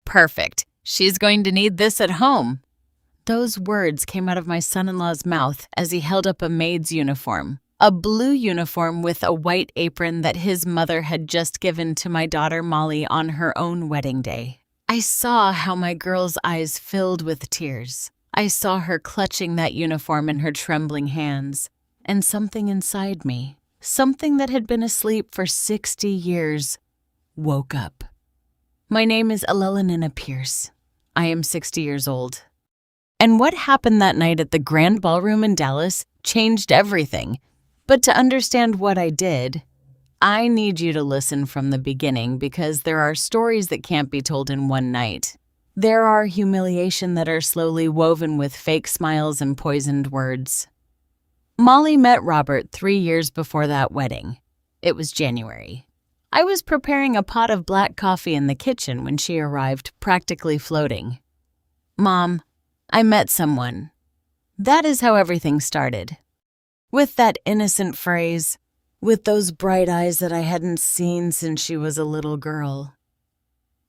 Perfect. She's going to need this at home. Those words came out of my son-in-law's mouth as he held up a maid's uniform, a blue uniform with a white apron that his mother had just given to my daughter Molly on her own wedding day. I saw how my girl's eyes filled with tears. I saw her clutching that uniform in her trembling hands, and something inside me, something that had been asleep for 60 years, woke up. My name is Elelina Pierce. I am 60 years old. And what happened that night at the Grand Ballroom in Dallas changed everything. But to understand what I did, I need you to listen from the beginning because there are stories that can't be told in one night. There are humiliation that are slowly woven with fake smiles and poisoned words. Molly met Robert 3 years before that wedding. It was January. I was preparing a pot of black coffee in the kitchen when she arrived, practically floating. "Mom, I met someone." That is how everything started. With that innocent phrase, with those bright eyes that I hadn't seen since she was a little girl.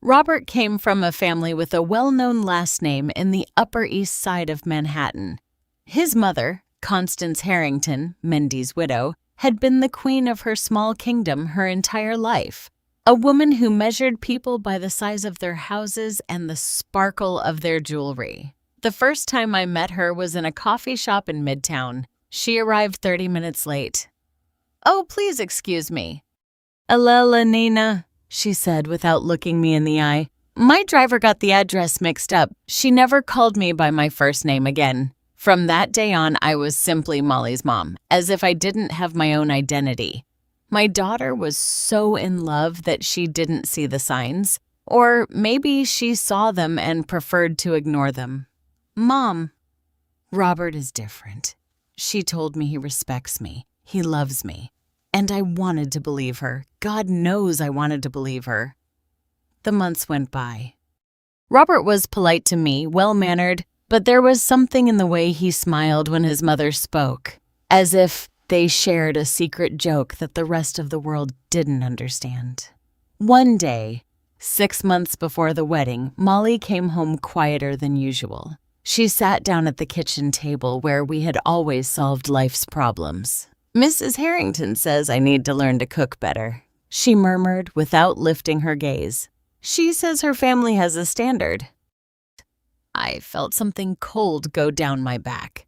Robert came from a family with a well-known last name in the Upper East Side of Manhattan. His mother, Constance Harrington, Mendy's widow, had been the queen of her small kingdom her entire life, a woman who measured people by the size of their houses and the sparkle of their jewelry. The first time I met her was in a coffee shop in Midtown. She arrived 30 minutes late. "Oh, please excuse me." "Elelina," she said without looking me in the eye. "My driver got the address mixed up. She never called me by my first name again." From that day on, I was simply Molly's mom, as if I didn't have my own identity. My daughter was so in love that she didn't see the signs, or maybe she saw them and preferred to ignore them. "Mom, Robert is different. She told me he respects me, he loves me, and I wanted to believe her. God knows I wanted to believe her." The months went by. Robert was polite to me, well-mannered, but there was something in the way he smiled when his mother spoke, as if they shared a secret joke that the rest of the world didn't understand. One day, 6 months before the wedding, Molly came home quieter than usual. She sat down at the kitchen table where we had always solved life's problems. "Mrs. Harrington says I need to learn to cook better," she murmured without lifting her gaze. "She says her family has a standard." I felt something cold go down my back.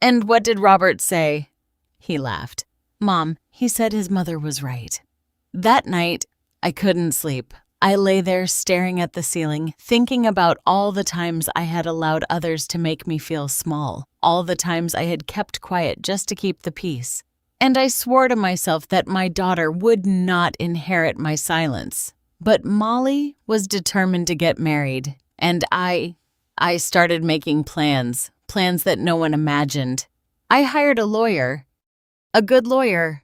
"And what did Robert say?" He laughed. "Mom, he said his mother was right." That night, I couldn't sleep. I lay there staring at the ceiling, thinking about all the times I had allowed others to make me feel small, all the times I had kept quiet just to keep the peace. And I swore to myself that my daughter would not inherit my silence. But Molly was determined to get married, and I started making plans that no one imagined. I hired a lawyer, a good lawyer.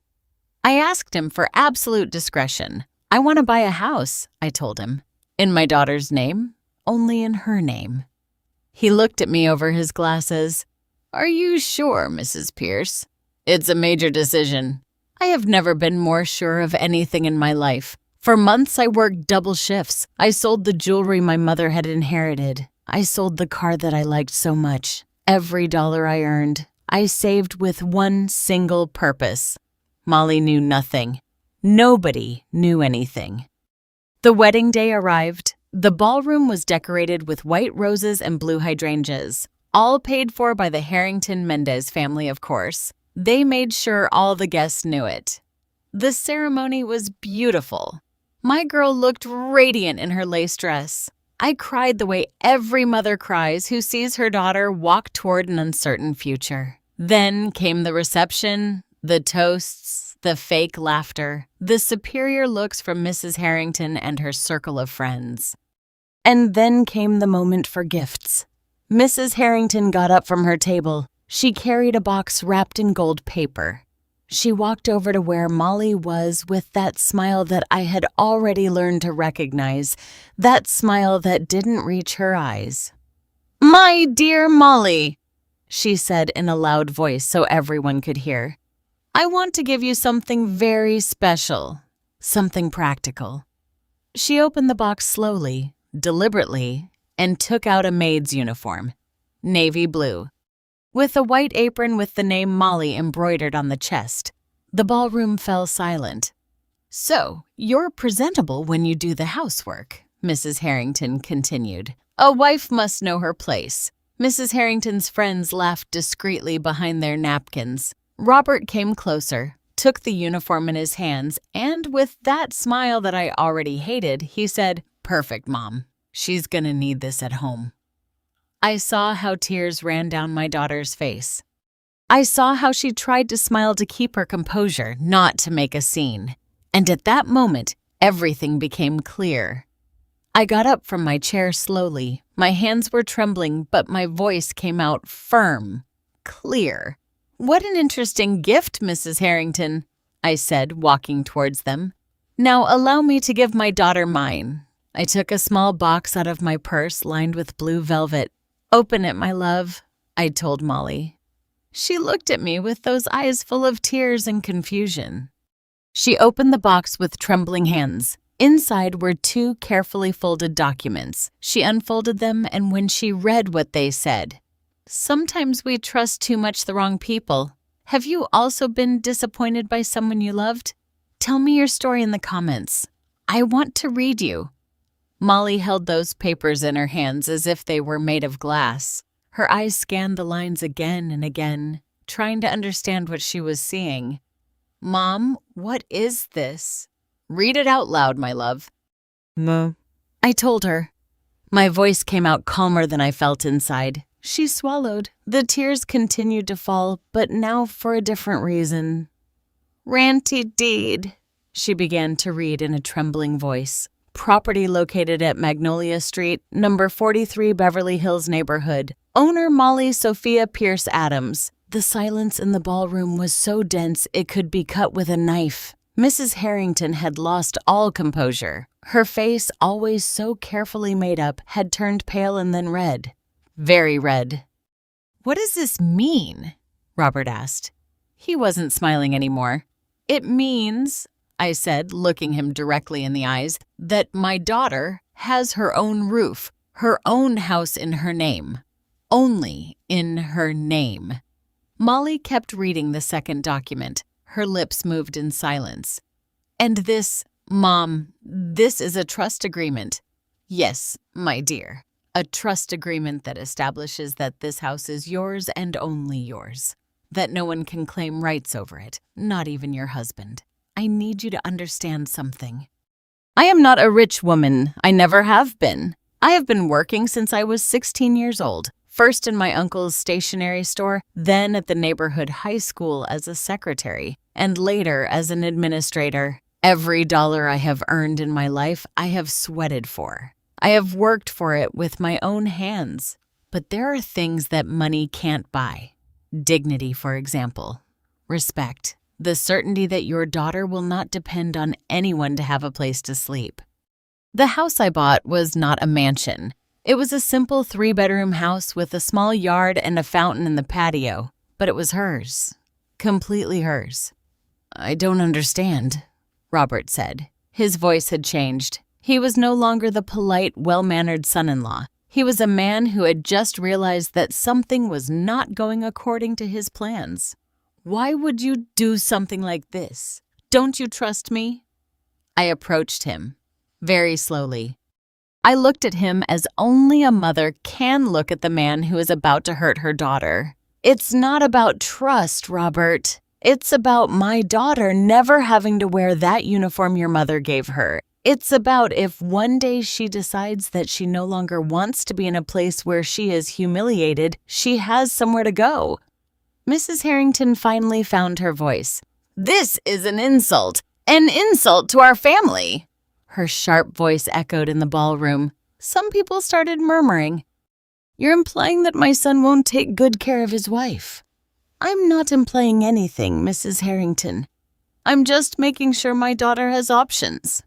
I asked him for absolute discretion. "I want to buy a house," I told him. "In my daughter's name? Only in her name." He looked at me over his glasses. "Are you sure, Mrs. Pierce? It's a major decision." I have never been more sure of anything in my life. For months I worked double shifts. I sold the jewelry my mother had inherited. I sold the car that I liked so much. Every dollar I earned, I saved with one single purpose. Molly knew nothing. Nobody knew anything. The wedding day arrived. The ballroom was decorated with white roses and blue hydrangeas, all paid for by the Harrington Mendez family, of course. They made sure all the guests knew it. The ceremony was beautiful. My girl looked radiant in her lace dress. I cried the way every mother cries who sees her daughter walk toward an uncertain future. Then came the reception, the toasts, the fake laughter, the superior looks from Mrs. Harrington and her circle of friends. And then came the moment for gifts. Mrs. Harrington got up from her table. She carried a box wrapped in gold paper. She walked over to where Molly was with that smile that I had already learned to recognize, that smile that didn't reach her eyes. "My dear Molly," she said in a loud voice so everyone could hear, "I want to give you something very special, something practical." She opened the box slowly, deliberately, and took out a maid's uniform, navy blue, with a white apron with the name Molly embroidered on the chest. The ballroom fell silent. "So, you're presentable when you do the housework," Mrs. Harrington continued. "A wife must know her place." Mrs. Harrington's friends laughed discreetly behind their napkins. Robert came closer, took the uniform in his hands, and with that smile that I already hated, he said, "Perfect, Mom. She's gonna need this at home." I saw how tears ran down my daughter's face. I saw how she tried to smile to keep her composure, not to make a scene. And at that moment, everything became clear. I got up from my chair slowly. My hands were trembling, but my voice came out firm, clear. "What an interesting gift, Mrs. Harrington," I said, walking towards them. "Now allow me to give my daughter mine." I took a small box out of my purse lined with blue velvet. "Open it, my love," I told Molly. She looked at me with those eyes full of tears and confusion. She opened the box with trembling hands. Inside were 2 carefully folded documents. She unfolded them, and when she read what they said, "Sometimes we trust too much the wrong people. Have you also been disappointed by someone you loved? Tell me your story in the comments. I want to read you." Molly held those papers in her hands as if they were made of glass. Her eyes scanned the lines again and again, trying to understand what she was seeing. "Mom, what is this?" "Read it out loud, my love." "No," I told her. My voice came out calmer than I felt inside. She swallowed. The tears continued to fall, but now for a different reason. "Ranty deed," she began to read in a trembling voice. "Property located at Magnolia Street, number 43 Beverly Hills neighborhood. Owner Molly Sophia Pierce Adams." The silence in the ballroom was so dense it could be cut with a knife. Mrs. Harrington had lost all composure. Her face, always so carefully made up, had turned pale and then red. Very red. "What does this mean?" Robert asked. He wasn't smiling anymore. "It means," I said, looking him directly in the eyes, "that my daughter has her own roof, her own house in her name. Only in her name." Molly kept reading the second document. Her lips moved in silence. "And this, Mom, this is a trust agreement." "Yes, my dear. A trust agreement that establishes that this house is yours and only yours. That no one can claim rights over it, not even your husband. I need you to understand something. I am not a rich woman. I never have been. I have been working since I was 16 years old. First in my uncle's stationery store, then at the neighborhood high school as a secretary, and later as an administrator. Every dollar I have earned in my life, I have sweated for. I have worked for it with my own hands. But there are things that money can't buy. Dignity, for example. Respect. The certainty that your daughter will not depend on anyone to have a place to sleep. The house I bought was not a mansion. It was a simple 3-bedroom house with a small yard and a fountain in the patio, but it was hers. Completely hers. "I don't understand," Robert said. His voice had changed. He was no longer the polite, well-mannered son-in-law. He was a man who had just realized that something was not going according to his plans. "Why would you do something like this? Don't you trust me?" I approached him, very slowly. I looked at him as only a mother can look at the man who is about to hurt her daughter. "It's not about trust, Robert. It's about my daughter never having to wear that uniform your mother gave her. It's about if one day she decides that she no longer wants to be in a place where she is humiliated, she has somewhere to go." Mrs. Harrington finally found her voice. "This is an insult to our family." Her sharp voice echoed in the ballroom. Some people started murmuring. "You're implying that my son won't take good care of his wife." "I'm not implying anything, Mrs. Harrington. I'm just making sure my daughter has options."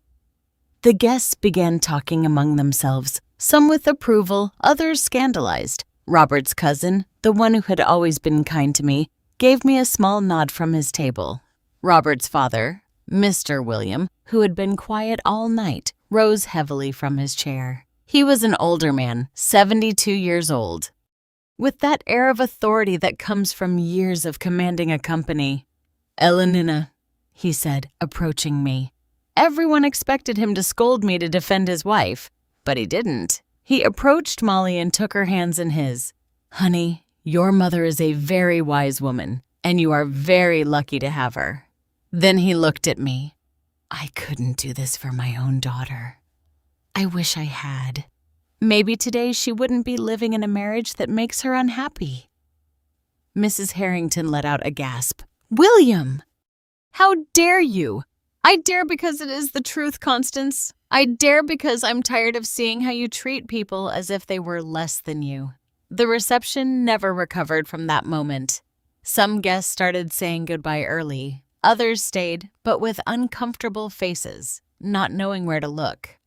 The guests began talking among themselves, some with approval, others scandalized. Robert's cousin, the one who had always been kind to me, gave me a small nod from his table. Robert's father, Mr. William, who had been quiet all night, rose heavily from his chair. He was an older man, 72 years old, with that air of authority that comes from years of commanding a company. "Elenina," he said, approaching me. Everyone expected him to scold me to defend his wife, but he didn't. He approached Molly and took her hands in his. "Honey, your mother is a very wise woman, and you are very lucky to have her." Then he looked at me. "I couldn't do this for my own daughter. I wish I had. Maybe today she wouldn't be living in a marriage that makes her unhappy." Mrs. Harrington let out a gasp. "William! How dare you?" "I dare because it is the truth, Constance. I dare because I'm tired of seeing how you treat people as if they were less than you." The reception never recovered from that moment. Some guests started saying goodbye early. Others stayed, but with uncomfortable faces, not knowing where to look.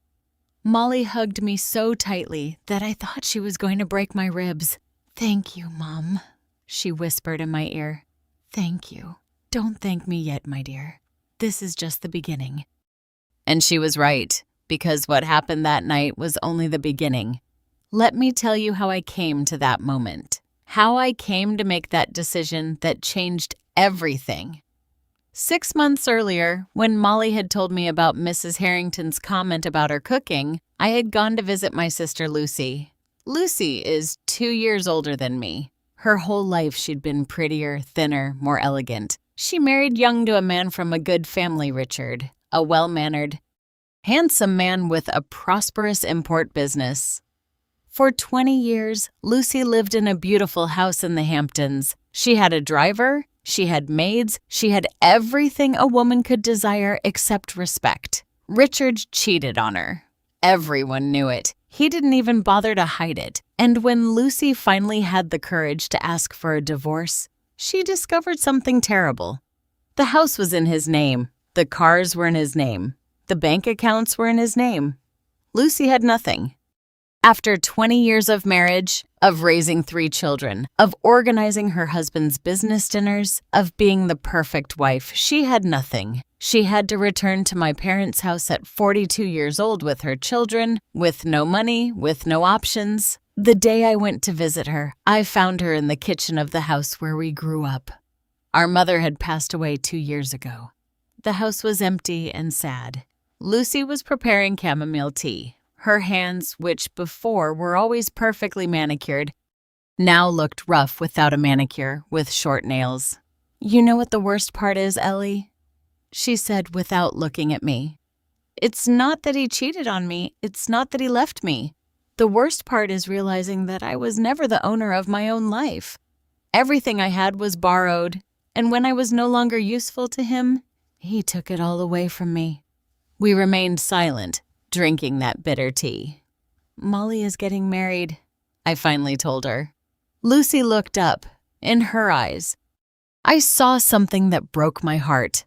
Molly hugged me so tightly that I thought she was going to break my ribs. "Thank you, Mom," she whispered in my ear. "Thank you. Don't thank me yet, my dear. This is just the beginning." And she was right, because what happened that night was only the beginning. Let me tell you how I came to that moment. How I came to make that decision that changed everything. 6 months earlier, when Molly had told me about Mrs. Harrington's comment about her cooking, I had gone to visit my sister Lucy. Lucy is 2 years older than me. Her whole life she'd been prettier, thinner, more elegant. She married young to a man from a good family, Richard, a well-mannered, handsome man with a prosperous import business. For 20 years, Lucy lived in a beautiful house in the Hamptons. She had a driver, she had maids, she had everything a woman could desire except respect. Richard cheated on her. Everyone knew it. He didn't even bother to hide it. And when Lucy finally had the courage to ask for a divorce, she discovered something terrible. The house was in his name. The cars were in his name. The bank accounts were in his name. Lucy had nothing. After 20 years of marriage, of raising 3 children, of organizing her husband's business dinners, of being the perfect wife, she had nothing. She had to return to my parents' house at 42 years old with her children, with no money, with no options. The day I went to visit her, I found her in the kitchen of the house where we grew up. Our mother had passed away 2 years ago. The house was empty and sad. Lucy was preparing chamomile tea. Her hands, which before were always perfectly manicured, now looked rough without a manicure, with short nails. "You know what the worst part is, Ellie?" she said without looking at me. "It's not that he cheated on me. It's not that he left me. The worst part is realizing that I was never the owner of my own life. Everything I had was borrowed, and when I was no longer useful to him, he took it all away from me." We remained silent, drinking that bitter tea. "Molly is getting married," I finally told her. Lucy looked up. In her eyes, I saw something that broke my heart.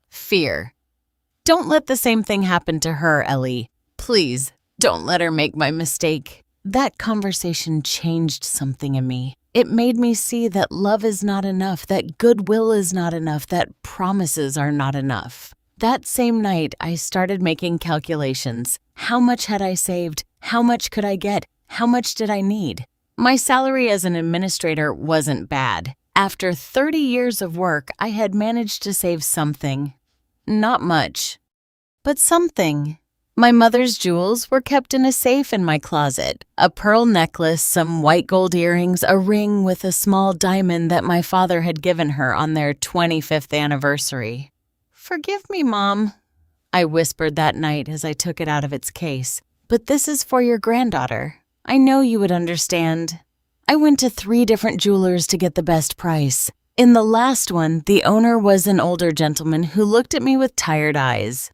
Fear. "Don't let the same thing happen to her, Ellie. Please, don't let her make my mistake." That conversation changed something in me. It made me see that love is not enough, that goodwill is not enough, that promises are not enough. That same night, I started making calculations. How much had I saved? How much could I get? How much did I need? My salary as an administrator wasn't bad. After 30 years of work, I had managed to save something. Not much, but something. My mother's jewels were kept in a safe in my closet. A pearl necklace, some white gold earrings, a ring with a small diamond that my father had given her on their 25th anniversary. "Forgive me, Mom," I whispered that night as I took it out of its case. "But this is for your granddaughter. I know you would understand." I went to 3 different jewelers to get the best price. In the last one, the owner was an older gentleman who looked at me with tired eyes.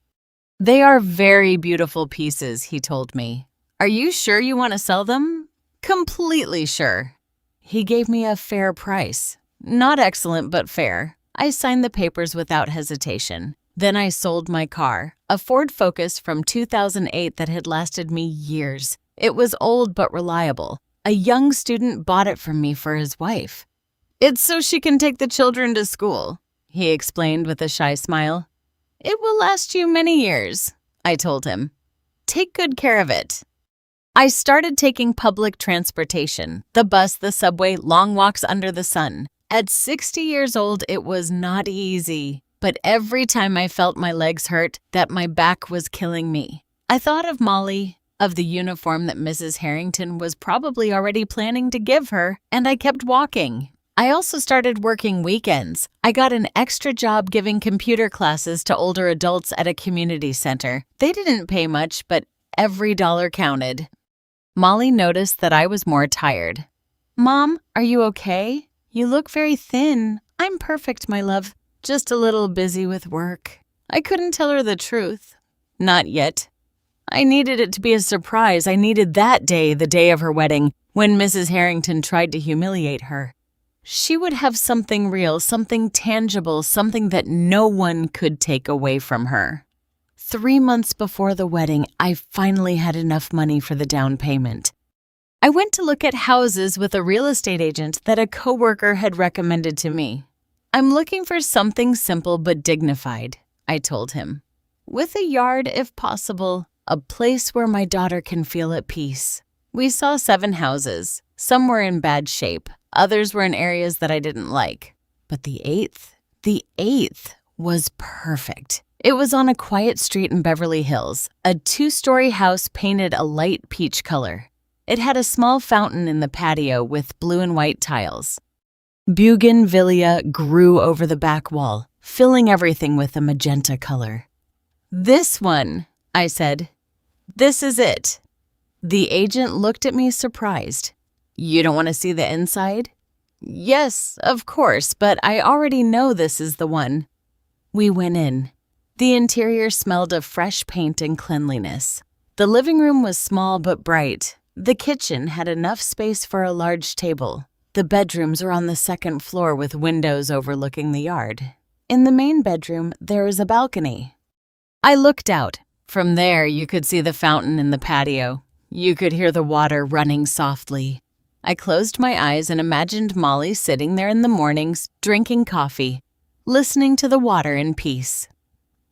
"They are very beautiful pieces," he told me. "Are you sure you want to sell them?" "Completely sure." He gave me a fair price. Not excellent, but fair. I signed the papers without hesitation. Then I sold my car, a Ford Focus from 2008 that had lasted me years. It was old but reliable. A young student bought it from me for his wife. "It's so she can take the children to school," he explained with a shy smile. "It will last you many years," I told him. "Take good care of it." I started taking public transportation, the bus, the subway, long walks under the sun. At 60 years old, it was not easy, but every time I felt my legs hurt, that my back was killing me. I thought of Molly, of the uniform that Mrs. Harrington was probably already planning to give her, and I kept walking. I also started working weekends. I got an extra job giving computer classes to older adults at a community center. They didn't pay much, but every dollar counted. Molly noticed that I was more tired. "Mom, are you okay? You look very thin." "I'm perfect, my love. Just a little busy with work." I couldn't tell her the truth. Not yet. I needed it to be a surprise. I needed that day, the day of her wedding, when Mrs. Harrington tried to humiliate her. She would have something real, something tangible, something that no one could take away from her. 3 months before the wedding, I finally had enough money for the down payment. I went to look at houses with a real estate agent that a coworker had recommended to me. "I'm looking for something simple but dignified," I told him. "With a yard, if possible, a place where my daughter can feel at peace." We saw 7 houses. Some were in bad shape. Others were in areas that I didn't like. But the eighth was perfect. It was on a quiet street in Beverly Hills, a 2-story house painted a light peach color. It had a small fountain in the patio with blue and white tiles. Bougainvillea grew over the back wall, filling everything with a magenta color. "This one," I said. "This is it." The agent looked at me surprised. "You don't want to see the inside?" "Yes, of course, but I already know this is the one." We went in. The interior smelled of fresh paint and cleanliness. The living room was small but bright. The kitchen had enough space for a large table. The bedrooms were on the 2nd floor with windows overlooking the yard. In the main bedroom, there was a balcony. I looked out. From there, you could see the fountain in the patio. You could hear the water running softly. I closed my eyes and imagined Molly sitting there in the mornings, drinking coffee, listening to the water in peace.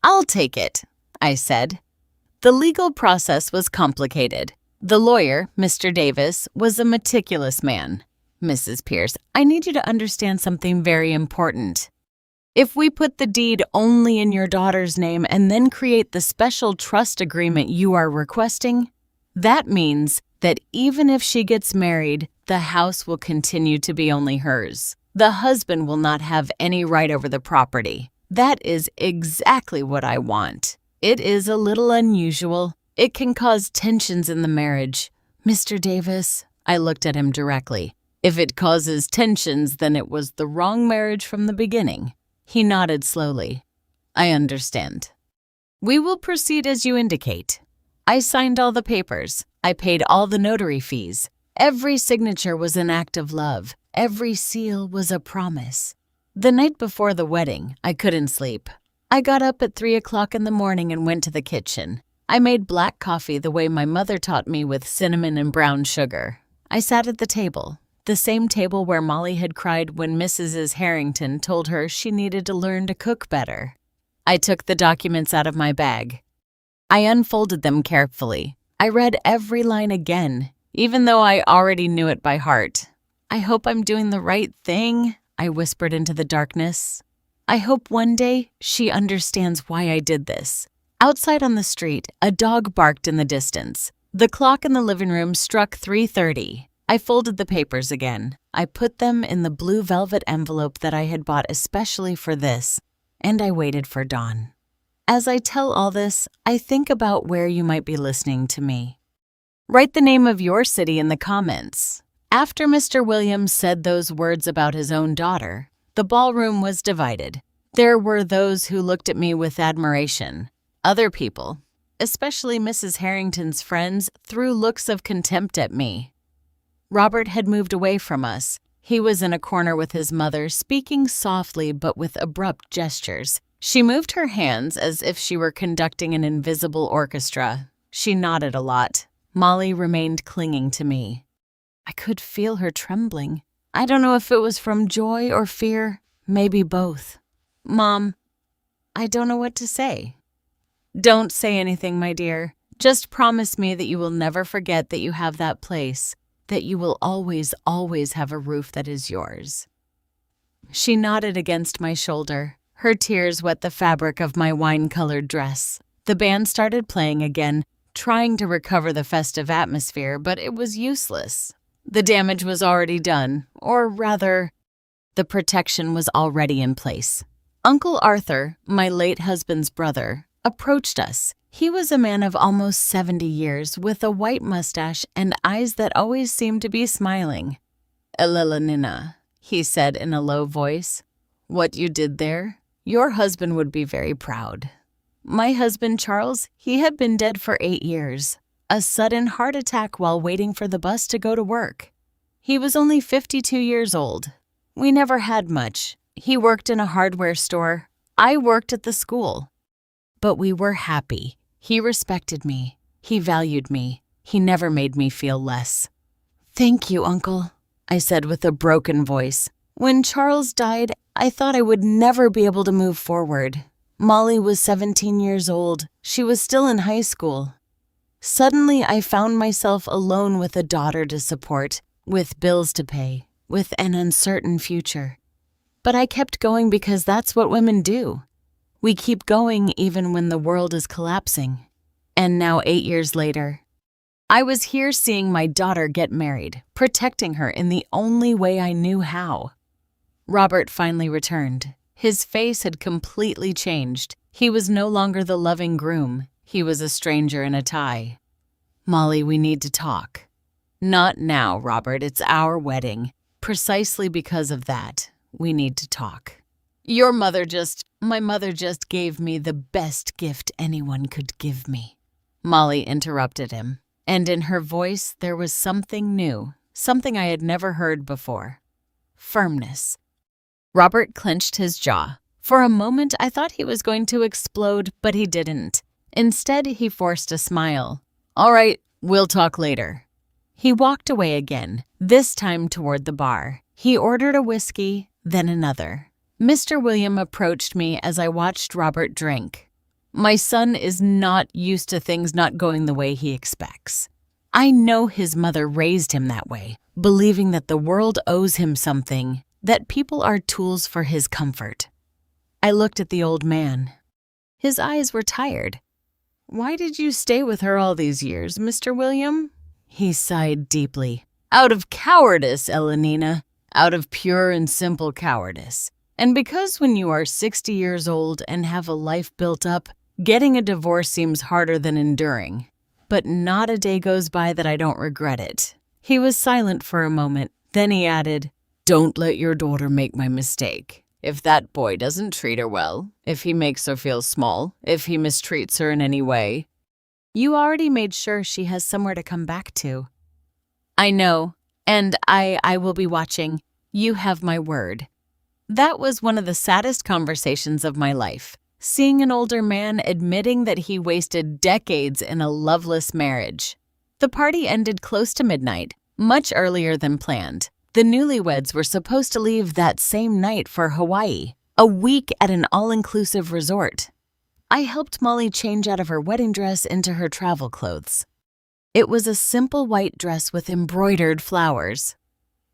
"I'll take it," I said. The legal process was complicated. The lawyer, Mr. Davis, was a meticulous man. "Mrs. Pierce, I need you to understand something very important. If we put the deed only in your daughter's name and then create the special trust agreement you are requesting, that means that even if she gets married, the house will continue to be only hers. The husband will not have any right over the property. That is exactly what I want. It is a little unusual. It can cause tensions in the marriage. Mr. Davis," I looked at him directly, "if it causes tensions, then it was the wrong marriage from the beginning." He nodded slowly. "I understand. We will proceed as you indicate." I signed all the papers. I paid all the notary fees. Every signature was an act of love. Every seal was a promise. The night before the wedding, I couldn't sleep. I got up at 3 o'clock in the morning and went to the kitchen. I made black coffee the way my mother taught me with cinnamon and brown sugar. I sat at the table, the same table where Molly had cried when Mrs. Harrington told her she needed to learn to cook better. I took the documents out of my bag. I unfolded them carefully. I read every line again, even though I already knew it by heart. "I hope I'm doing the right thing," I whispered into the darkness. "I hope one day she understands why I did this." Outside on the street, a dog barked in the distance. The clock in the living room struck 3:30. I folded the papers again. I put them in the blue velvet envelope that I had bought especially for this, and I waited for dawn. As I tell all this, I think about where you might be listening to me. Write the name of your city in the comments. After Mr. Williams said those words about his own daughter, the ballroom was divided. There were those who looked at me with admiration. Other people, especially Mrs. Harrington's friends, threw looks of contempt at me. Robert had moved away from us. He was in a corner with his mother, speaking softly but with abrupt gestures. She moved her hands as if she were conducting an invisible orchestra. She nodded a lot. Molly remained clinging to me. I could feel her trembling. I don't know if it was from joy or fear, maybe both. "Mom, I don't know what to say." "Don't say anything, my dear. Just promise me that you will never forget that you have that place, that you will always, always have a roof that is yours." She nodded against my shoulder. Her tears wet the fabric of my wine-colored dress. The band started playing again, trying to recover the festive atmosphere, but it was useless. The damage was already done, or rather, the protection was already in place. Uncle Arthur, my late husband's brother, approached us. He was a man of almost 70 years, with a white mustache and eyes that always seemed to be smiling. "Eleanina," he said in a low voice, "what you did there, your husband would be very proud." My husband, Charles, he had been dead for 8 years. A sudden heart attack while waiting for the bus to go to work. He was only 52 years old. We never had much. He worked in a hardware store. I worked at the school. But we were happy. He respected me. He valued me. He never made me feel less. "Thank you, Uncle," I said with a broken voice. When Charles died, I thought I would never be able to move forward. Molly was 17 years old. She was still in high school. Suddenly, I found myself alone with a daughter to support, with bills to pay, with an uncertain future. But I kept going because that's what women do. We keep going even when the world is collapsing. And now 8 years later, I was here seeing my daughter get married, protecting her in the only way I knew how. Robert finally returned. His face had completely changed. He was no longer the loving groom. He was a stranger in a tie. "Molly, we need to talk." "Not now, Robert. It's our wedding. Precisely because of that, we need to talk. My mother just gave me the best gift anyone could give me." Molly interrupted him, and in her voice there was something new, something I had never heard before. Firmness. Robert clenched his jaw. For a moment, I thought he was going to explode, but he didn't. Instead, he forced a smile. "All right, we'll talk later." He walked away again, this time toward the bar. He ordered a whiskey, then another. Mr. William approached me as I watched Robert drink. "My son is not used to things not going the way he expects. I know his mother raised him that way, believing that the world owes him something, that people are tools for his comfort." I looked at the old man. His eyes were tired. "Why did you stay with her all these years, Mr. William?" He sighed deeply. "Out of cowardice, Eleanina. Out of pure and simple cowardice. And because when you are 60 years old and have a life built up, getting a divorce seems harder than enduring. But not a day goes by that I don't regret it." He was silent for a moment. Then he added, "Don't let your daughter make my mistake. If that boy doesn't treat her well, if he makes her feel small, if he mistreats her in any way, you already made sure she has somewhere to come back to." "I know, and I will be watching. You have my word." That was one of the saddest conversations of my life, seeing an older man admitting that he wasted decades in a loveless marriage. The party ended close to midnight, much earlier than planned. The newlyweds were supposed to leave that same night for Hawaii, a week at an all-inclusive resort. I helped Molly change out of her wedding dress into her travel clothes. It was a simple white dress with embroidered flowers.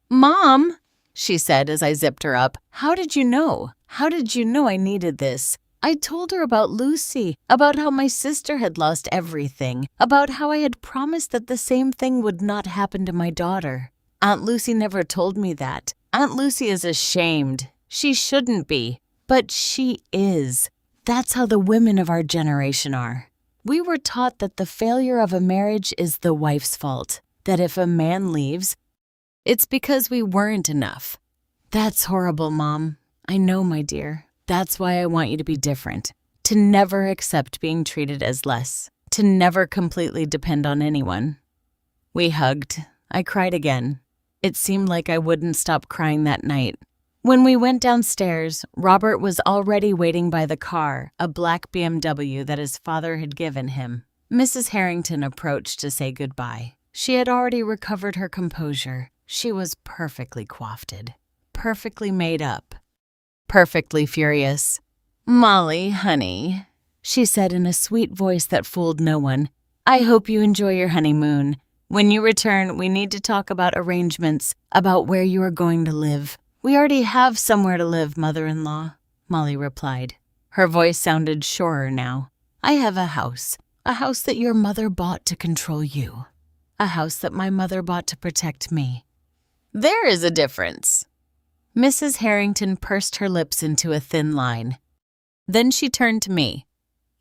"Mom," she said as I zipped her up, "how did you know? How did you know I needed this? I told her about Lucy, about how my sister had lost everything, about how I had promised that the same thing would not happen to my daughter. Aunt Lucy never told me that. Aunt Lucy is ashamed. She shouldn't be, but she is. That's how the women of our generation are. We were taught that the failure of a marriage is the wife's fault, that if a man leaves, it's because we weren't enough. That's horrible, Mom. I know, my dear. That's why I want you to be different, to never accept being treated as less, to never completely depend on anyone." We hugged. I cried again. It seemed like I wouldn't stop crying that night. When we went downstairs, Robert was already waiting by the car, a black BMW that his father had given him. Mrs. Harrington approached to say goodbye. She had already recovered her composure. She was perfectly coiffed, perfectly made up, perfectly furious. "Molly, honey," she said in a sweet voice that fooled no one, I hope you enjoy your honeymoon. When you return, we need to talk about arrangements, about where you are going to live. We already have somewhere to live, mother-in-law, Molly replied. Her voice sounded surer now. I have a house that your mother bought to control you, a house that my mother bought to protect me. There is a difference. Mrs. Harrington pursed her lips into a thin line. Then she turned to me.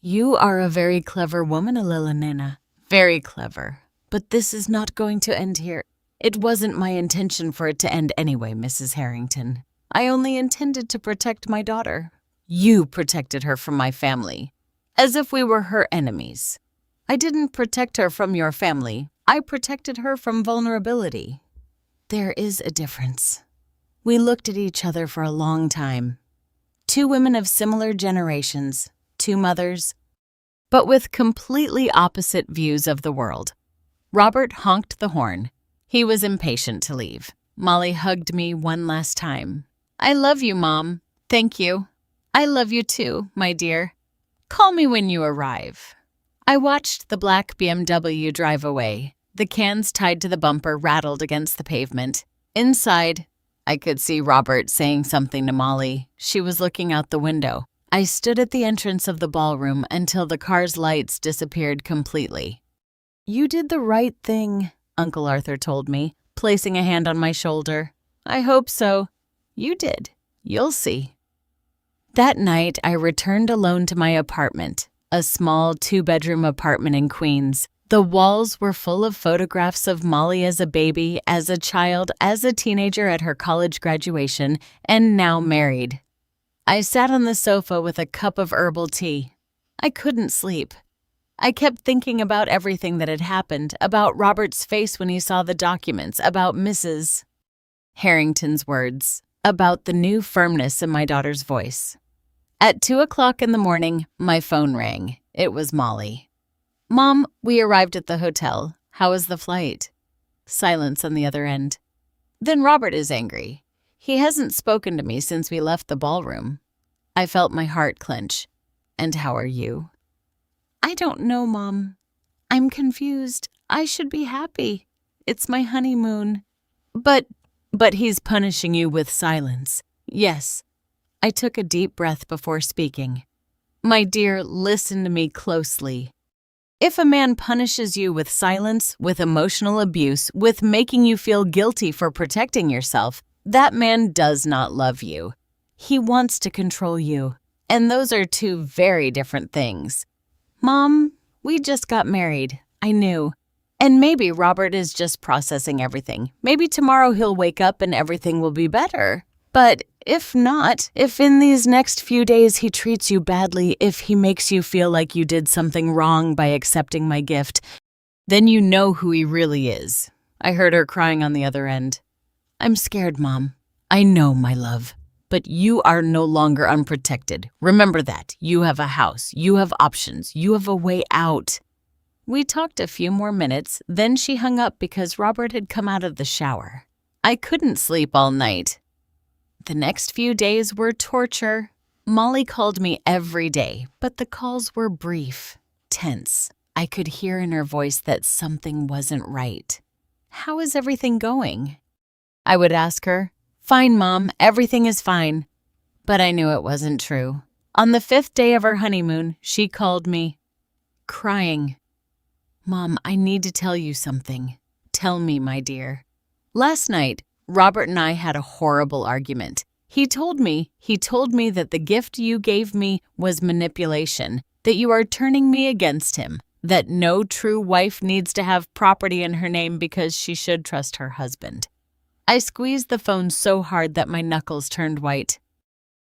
You are a very clever woman, Nina. Very clever. But this is not going to end here. It wasn't my intention for it to end anyway, Mrs. Harrington. I only intended to protect my daughter. You protected her from my family, as if we were her enemies. I didn't protect her from your family. I protected her from vulnerability. There is a difference. We looked at each other for a long time. Two women of similar generations, two mothers, but with completely opposite views of the world. Robert honked the horn. He was impatient to leave. Molly hugged me one last time. I love you, Mom. Thank you. I love you too, my dear. Call me when you arrive. I watched the black BMW drive away. The cans tied to the bumper rattled against the pavement. Inside, I could see Robert saying something to Molly. She was looking out the window. I stood at the entrance of the ballroom until the car's lights disappeared completely. You did the right thing, Uncle Arthur told me, placing a hand on my shoulder. I hope so. You did. You'll see. That night, I returned alone to my apartment, a small 2-bedroom apartment in Queens. The walls were full of photographs of Molly as a baby, as a child, as a teenager at her college graduation, and now married. I sat on the sofa with a cup of herbal tea. I couldn't sleep. I kept thinking about everything that had happened, about Robert's face when he saw the documents, about Mrs. Harrington's words, about the new firmness in my daughter's voice. At 2:00 in the morning, my phone rang. It was Molly. Mom, we arrived at the hotel. How was the flight? Silence on the other end. Then Robert is angry. He hasn't spoken to me since we left the ballroom. I felt my heart clench. And how are you? I don't know, Mom. I'm confused. I should be happy. It's my honeymoon. But he's punishing you with silence. Yes. I took a deep breath before speaking. My dear, listen to me closely. If a man punishes you with silence, with emotional abuse, with making you feel guilty for protecting yourself, that man does not love you. He wants to control you. And those are two very different things. Mom, we just got married. I knew. And maybe Robert is just processing everything. Maybe tomorrow he'll wake up and everything will be better. But if not, if in these next few days he treats you badly, if he makes you feel like you did something wrong by accepting my gift, then you know who he really is. I heard her crying on the other end. I'm scared, Mom. I know, my love. But you are no longer unprotected. Remember that. You have a house. You have options. You have a way out. We talked a few more minutes, then she hung up because Robert had come out of the shower. I couldn't sleep all night. The next few days were torture. Molly called me every day, but the calls were brief, tense. I could hear in her voice that something wasn't right. How is everything going? I would ask her, Fine, Mom, everything is fine. But I knew it wasn't true. On the 5th day of our honeymoon, she called me, crying. Mom, I need to tell you something. Tell me, my dear. Last night, Robert and I had a horrible argument. He told me that the gift you gave me was manipulation, that you are turning me against him, that no true wife needs to have property in her name because she should trust her husband. I squeezed the phone so hard that my knuckles turned white.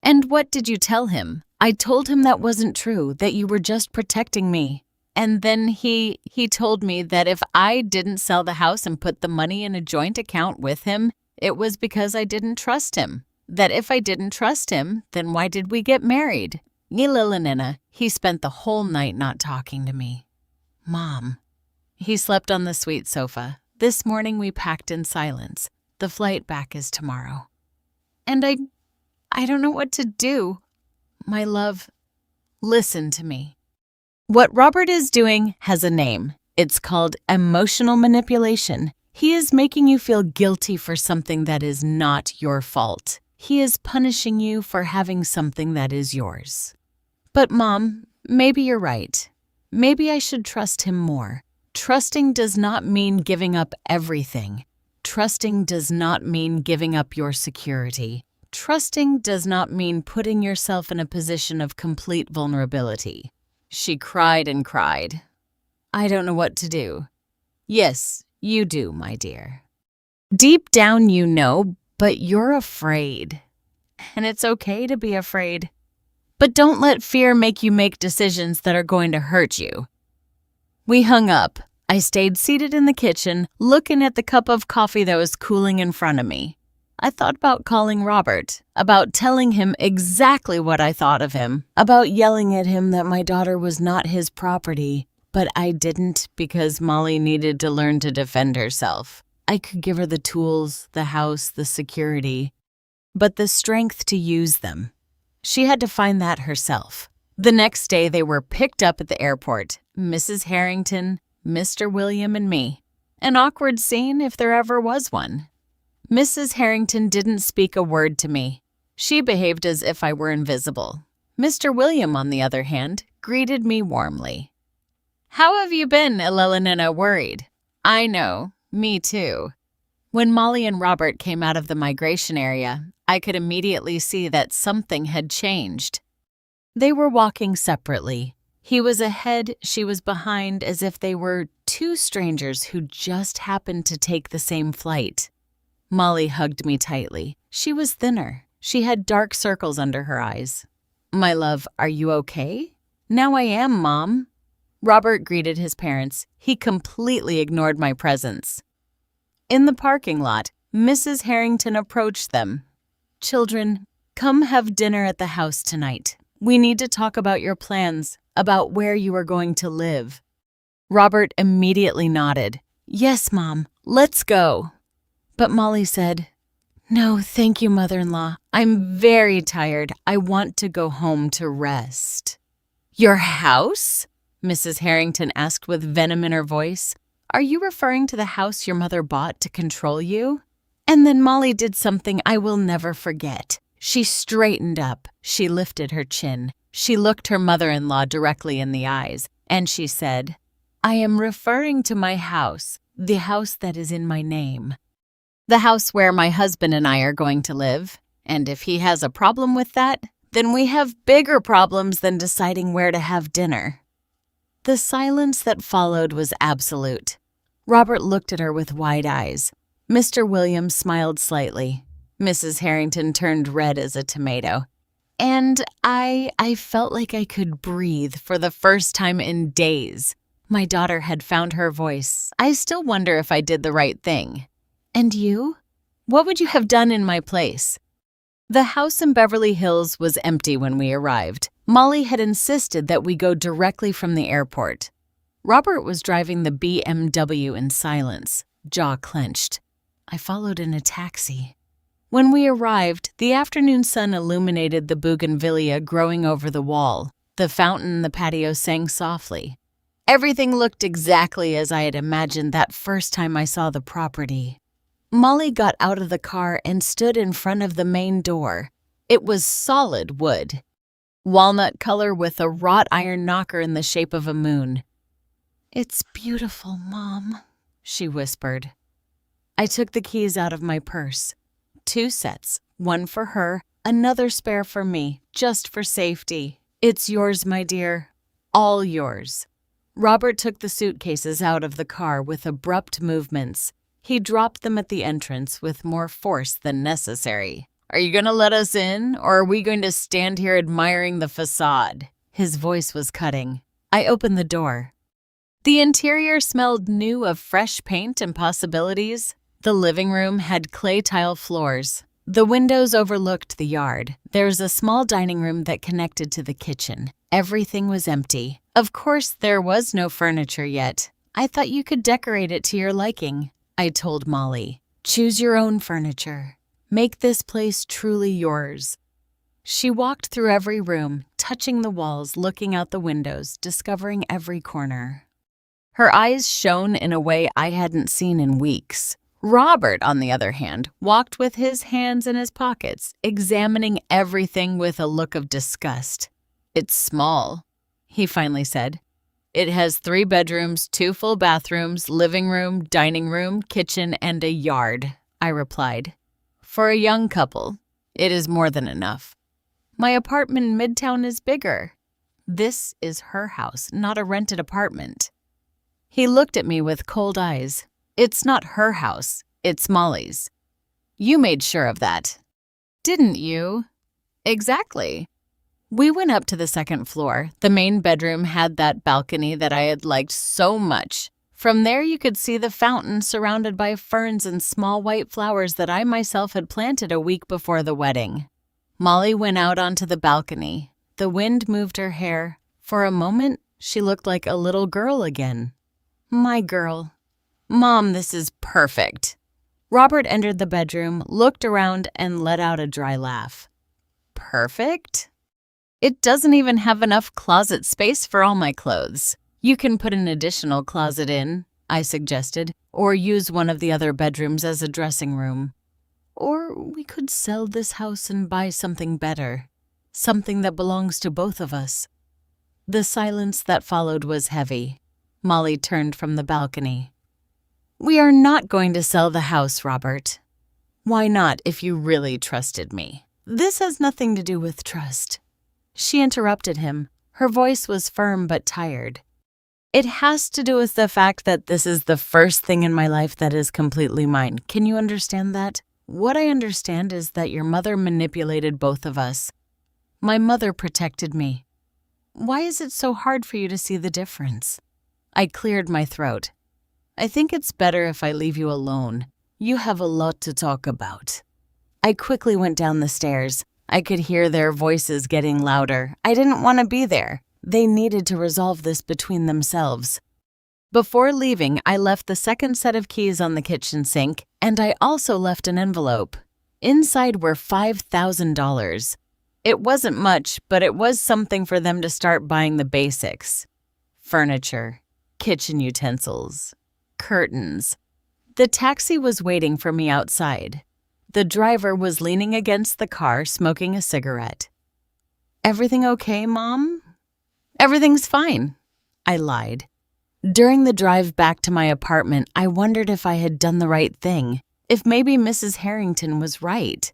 And what did you tell him? I told him that wasn't true, that you were just protecting me. And then he told me that if I didn't sell the house and put the money in a joint account with him, it was because I didn't trust him. That if I didn't trust him, then why did we get married? Nina, he spent the whole night not talking to me. Mom. He slept on the sweet sofa. This morning we packed in silence. The flight back is tomorrow. And I don't know what to do. My love, listen to me. What Robert is doing has a name. It's called emotional manipulation. He is making you feel guilty for something that is not your fault. He is punishing you for having something that is yours. But Mom, maybe you're right. Maybe I should trust him more. Trusting does not mean giving up everything. Trusting does not mean giving up your security. Trusting does not mean putting yourself in a position of complete vulnerability. She cried and cried. I don't know what to do. Yes, you do, my dear. Deep down you know, but you're afraid. And it's okay to be afraid. But don't let fear make you make decisions that are going to hurt you. We hung up. I stayed seated in the kitchen, looking at the cup of coffee that was cooling in front of me. I thought about calling Robert, about telling him exactly what I thought of him, about yelling at him that my daughter was not his property, but I didn't because Molly needed to learn to defend herself. I could give her the tools, the house, the security, but the strength to use them. She had to find that herself. The next day they were picked up at the airport, Mrs. Harrington, Mr. William, and me. An awkward scene if there ever was one. Mrs. Harrington didn't speak a word to me. She behaved as if I were invisible. Mr. William, on the other hand, greeted me warmly. How have you been, Elelenina? Worried? I know, me too. When Molly and Robert came out of the migration area, I could immediately see that something had changed. They were walking separately. He was ahead, she was behind, as if they were two strangers who just happened to take the same flight. Molly hugged me tightly. She was thinner. She had dark circles under her eyes. My love, are you okay? Now I am, Mom. Robert greeted his parents. He completely ignored my presence. In the parking lot, Mrs. Harrington approached them. Children, come have dinner at the house tonight. We need to talk about your plans, about where you are going to live. Robert immediately nodded. Yes, Mom, let's go. But Molly said, No, thank you, Mother-in-law. I'm very tired. I want to go home to rest. Your house? Mrs. Harrington asked with venom in her voice. Are you referring to the house your mother bought to control you? And then Molly did something I will never forget. She straightened up. She lifted her chin. She looked her mother-in-law directly in the eyes, and she said, I am referring to my house, the house that is in my name. The house where my husband and I are going to live. And if he has a problem with that, then we have bigger problems than deciding where to have dinner. The silence that followed was absolute. Robert looked at her with wide eyes. Mr. Williams smiled slightly. Mrs. Harrington turned red as a tomato. And I felt like I could breathe for the first time in days. My daughter had found her voice. I still wonder if I did the right thing. And you? What would you have done in my place? The house in Beverly Hills was empty when we arrived. Molly had insisted that we go directly from the airport. Robert was driving the BMW in silence, jaw clenched. I followed in a taxi. When we arrived, the afternoon sun illuminated the bougainvillea growing over the wall. The fountain in the patio sang softly. Everything looked exactly as I had imagined that first time I saw the property. Molly got out of the car and stood in front of the main door. It was solid wood, walnut color with a wrought iron knocker in the shape of a moon. It's beautiful, Mom, she whispered. I took the keys out of my purse. 2 sets, one for her, another spare for me, just for safety. It's yours, my dear, all yours. Robert took the suitcases out of the car with abrupt movements. He dropped them at the entrance with more force than necessary. Are you going to let us in, or are we going to stand here admiring the facade? His voice was cutting. I opened the door. The interior smelled new of fresh paint and possibilities. The living room had clay tile floors. The windows overlooked the yard. There was a small dining room that connected to the kitchen. Everything was empty. Of course, there was no furniture yet. I thought you could decorate it to your liking. I told Molly, choose your own furniture. Make this place truly yours. She walked through every room, touching the walls, looking out the windows, discovering every corner. Her eyes shone in a way I hadn't seen in weeks. Robert, on the other hand, walked with his hands in his pockets, examining everything with a look of disgust. "It's small," he finally said. "It has 3 bedrooms, 2 full bathrooms, living room, dining room, kitchen, and a yard," I replied. "For a young couple, it is more than enough. My apartment in Midtown is bigger. This is her house, not a rented apartment." He looked at me with cold eyes. "It's not her house, it's Molly's. You made sure of that, didn't you?" "Exactly." We went up to the 2nd floor. The main bedroom had that balcony that I had liked so much. From there you could see the fountain surrounded by ferns and small white flowers that I myself had planted a week before the wedding. Molly went out onto the balcony. The wind moved her hair. For a moment, she looked like a little girl again. My girl. "Mom, this is perfect." Robert entered the bedroom, looked around, and let out a dry laugh. "Perfect? It doesn't even have enough closet space for all my clothes. You can put an additional closet in," I suggested, "or use one of the other bedrooms as a dressing room. Or we could sell this house and buy something better, something that belongs to both of us." The silence that followed was heavy. Molly turned from the balcony. "We are not going to sell the house, Robert." "Why not, if you really trusted me?" "This has nothing to do with trust." She interrupted him. Her voice was firm but tired. "It has to do with the fact that this is the first thing in my life that is completely mine. Can you understand that? What I understand is that your mother manipulated both of us. My mother protected me. Why is it so hard for you to see the difference?" I cleared my throat. "I think it's better if I leave you alone. You have a lot to talk about." I quickly went down the stairs. I could hear their voices getting louder. I didn't want to be there. They needed to resolve this between themselves. Before leaving, I left the 2nd set of keys on the kitchen sink, and I also left an envelope. Inside were $5,000. It wasn't much, but it was something for them to start buying the basics. Furniture, kitchen utensils, curtains. The taxi was waiting for me outside. The driver was leaning against the car, smoking a cigarette. "Everything okay, Mom?" "Everything's fine," I lied. During the drive back to my apartment, I wondered if I had done the right thing, if maybe Mrs. Harrington was right,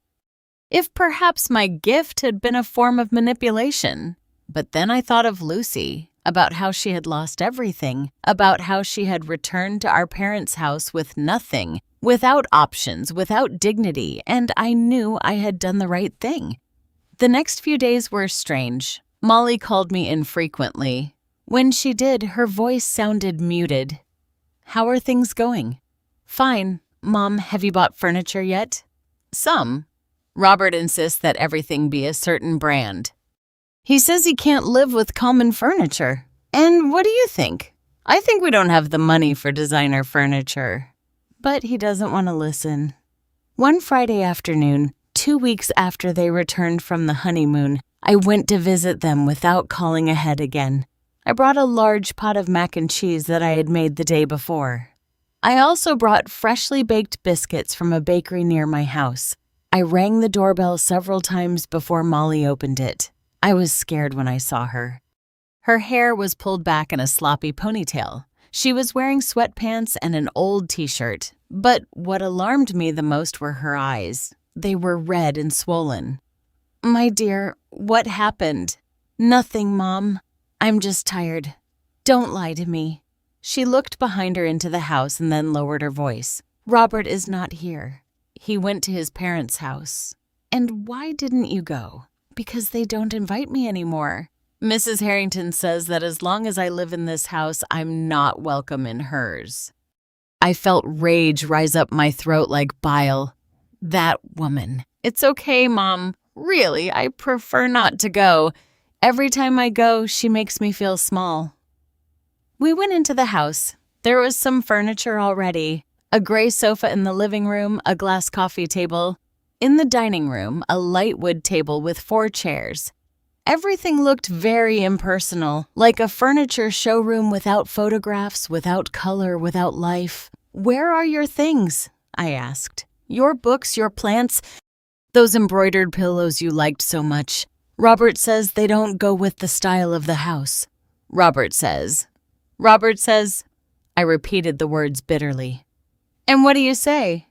if perhaps my gift had been a form of manipulation. But then I thought of Lucy, about how she had lost everything, about how she had returned to our parents' house with nothing, without options, without dignity, and I knew I had done the right thing. The next few days were strange. Molly called me infrequently. When she did, her voice sounded muted. "How are things going?" "Fine. Mom, have you bought furniture yet?" "Some. Robert insists that everything be a certain brand. He says he can't live with common furniture. And what do you think? I think we don't have the money for designer furniture." But he doesn't want to listen. One Friday afternoon, 2 weeks after they returned from the honeymoon, I went to visit them without calling ahead again. I brought a large pot of mac and cheese that I had made the day before. I also brought freshly baked biscuits from a bakery near my house. I rang the doorbell several times before Molly opened it. I was scared when I saw her. Her hair was pulled back in a sloppy ponytail. She was wearing sweatpants and an old t-shirt, but what alarmed me the most were her eyes. They were red and swollen. "My dear, what happened?" "Nothing, Mom. I'm just tired. Don't lie to me." She looked behind her into the house and then lowered her voice. "Robert is not here. He went to his parents' house." "And why didn't you go?" "Because they don't invite me anymore. Mrs. Harrington says that as long as I live in this house, I'm not welcome in hers." I felt rage rise up my throat like bile. That woman. "It's okay, Mom. Really, I prefer not to go. Every time I go, she makes me feel small." We went into the house. There was some furniture already. A gray sofa in the living room, a glass coffee table. In the dining room, a light wood table with 4 chairs. Everything looked very impersonal, like a furniture showroom without photographs, without color, without life. "Where are your things?" I asked. "Your books, your plants, those embroidered pillows you liked so much. Robert says they don't go with the style of the house." Robert says. I repeated the words bitterly. "And what do you say?"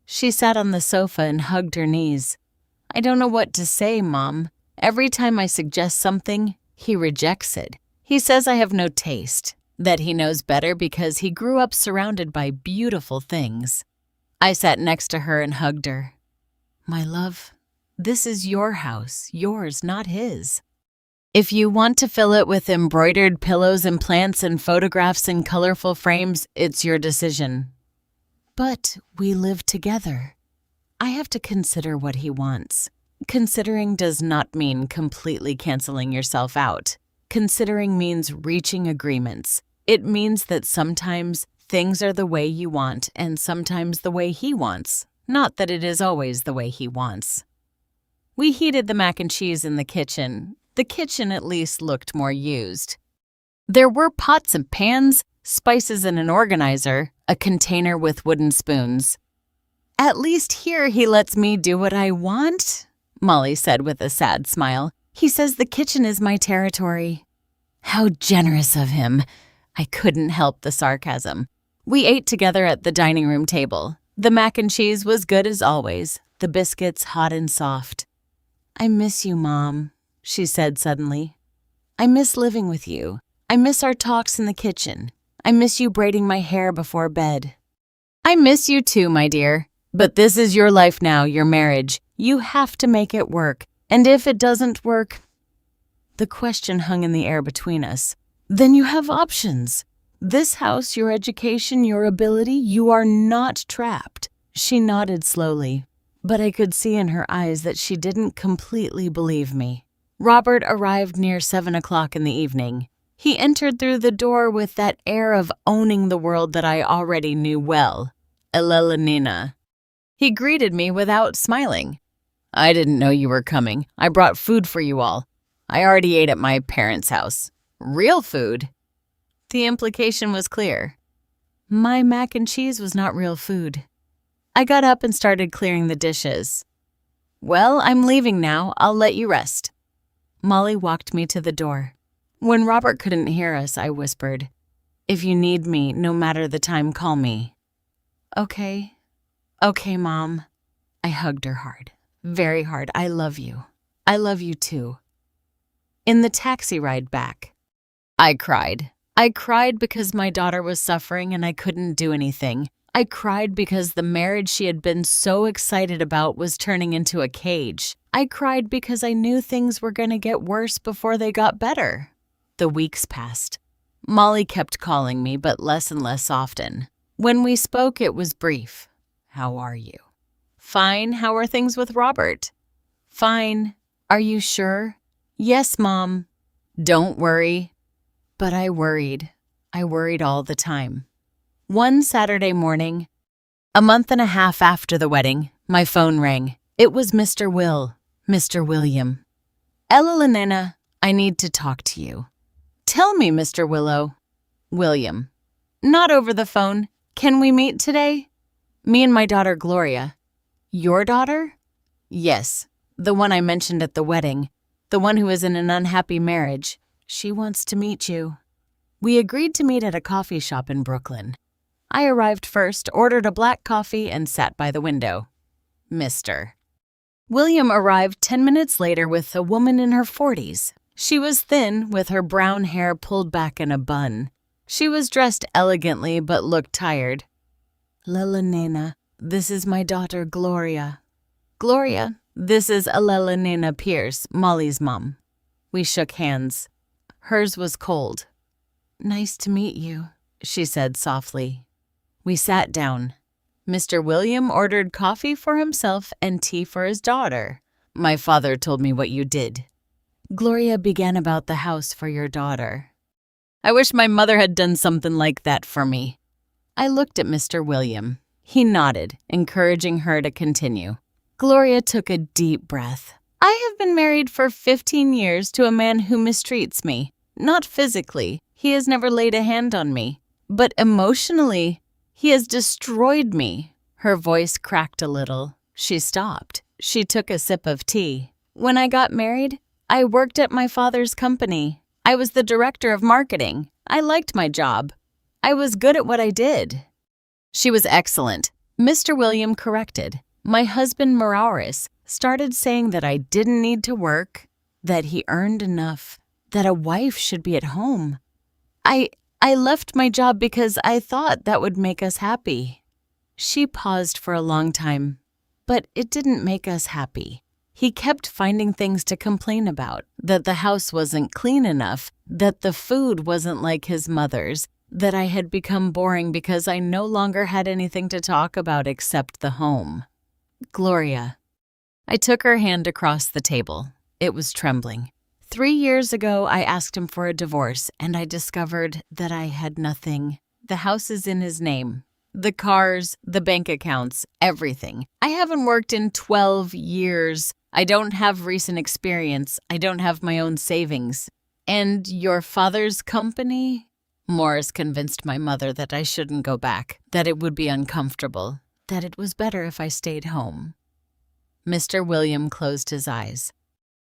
She sat on the sofa and hugged her knees. "I don't know what to say, Mom. Every time I suggest something, he rejects it. He says I have no taste, that he knows better because he grew up surrounded by beautiful things." I sat next to her and hugged her. "My love, this is your house, yours, not his. If you want to fill it with embroidered pillows and plants and photographs in colorful frames, it's your decision. But we live together. I have to consider what he wants. Considering does not mean completely canceling yourself out. Considering means reaching agreements. It means that sometimes things are the way you want and sometimes the way he wants, not that it is always the way he wants." We heated the mac and cheese in the kitchen. The kitchen at least looked more used. There were pots and pans, spices in an organizer, a container with wooden spoons. "At least here he lets me do what I want," Molly said with a sad smile. "He says the kitchen is my territory." How generous of him. I couldn't help the sarcasm. We ate together at the dining room table. The mac and cheese was good as always, the biscuits hot and soft. "I miss you, Mom," she said suddenly. "I miss living with you. I miss our talks in the kitchen. I miss you braiding my hair before bed." "I miss you too, my dear. But this is your life now, your marriage. You have to make it work. And if it doesn't work—" The question hung in the air between us. "Then you have options. This house, your education, your ability, you are not trapped." She nodded slowly, but I could see in her eyes that she didn't completely believe me. Robert arrived near 7 o'clock in the evening. He entered through the door with that air of owning the world that I already knew well. Elelenina. He greeted me without smiling. "I didn't know you were coming. I brought food for you all. I already ate at my parents' house." "Real food?" The implication was clear. My mac and cheese was not real food. I got up and started clearing the dishes. "Well, I'm leaving now. I'll let you rest." Molly walked me to the door. When Robert couldn't hear us, I whispered, "If you need me, no matter the time, call me." Okay, Mom." I hugged her hard, very hard. "I love you. I love you too." In the taxi ride back, I cried. I cried because my daughter was suffering and I couldn't do anything. I cried because the marriage she had been so excited about was turning into a cage. I cried because I knew things were going to get worse before they got better. The weeks passed. Molly kept calling me, but less and less often. When we spoke, it was brief. "How are you?" "Fine. How are things with Robert?" "Fine. Are you sure?" "Yes, Mom." "Don't worry." But I worried. I worried all the time. One Saturday morning, a month and a half after the wedding, my phone rang. It was Mr. William. "Elelenina, I need to talk to you." "Tell me, Mr. Willow." "William." "Not over the phone. Can we meet today?" "Me and my daughter Gloria." "Your daughter?" "Yes, the one I mentioned at the wedding, the one who is in an unhappy marriage. She wants to meet you." We agreed to meet at a coffee shop in Brooklyn. I arrived first, ordered a black coffee, and sat by the window. Mr. William arrived 10 minutes later with a woman in her 40s. She was thin, with her brown hair pulled back in a bun. She was dressed elegantly but looked tired. "Elelenina, this is my daughter Gloria." "Gloria, this is Elelenina Pierce, Molly's mom." We shook hands. Hers was cold. "Nice to meet you," she said softly. We sat down. Mr. William ordered coffee for himself and tea for his daughter. "My father told me what you did." "Gloria began about the house for your daughter." "I wish my mother had done something like that for me." I looked at Mr. William. He nodded, encouraging her to continue. Gloria took a deep breath. I have been married for 15 years to a man who mistreats me. Not physically, he has never laid a hand on me, but emotionally, he has destroyed me." Her voice cracked a little. She stopped. She took a sip of tea. "When I got married, I worked at my father's company. I was the director of marketing. I liked my job. I was good at what I did." She was excellent. Mr. William corrected. "My husband, Maurus, started saying that I didn't need to work, that he earned enough, that a wife should be at home. I left my job because I thought that would make us happy." She paused for a long time, but it didn't make us happy. He kept finding things to complain about, that the house wasn't clean enough, that the food wasn't like his mother's, that I had become boring because I no longer had anything to talk about except the home. "Gloria." I took her hand across the table. It was trembling. 3 years ago, I asked him for a divorce, and I discovered that I had nothing. The house is in his name. The cars, the bank accounts, everything. I haven't worked in 12 years. I don't have recent experience. I don't have my own savings. And your father's company? Morris convinced my mother that I shouldn't go back, that it would be uncomfortable, that it was better if I stayed home. Mr. William closed his eyes.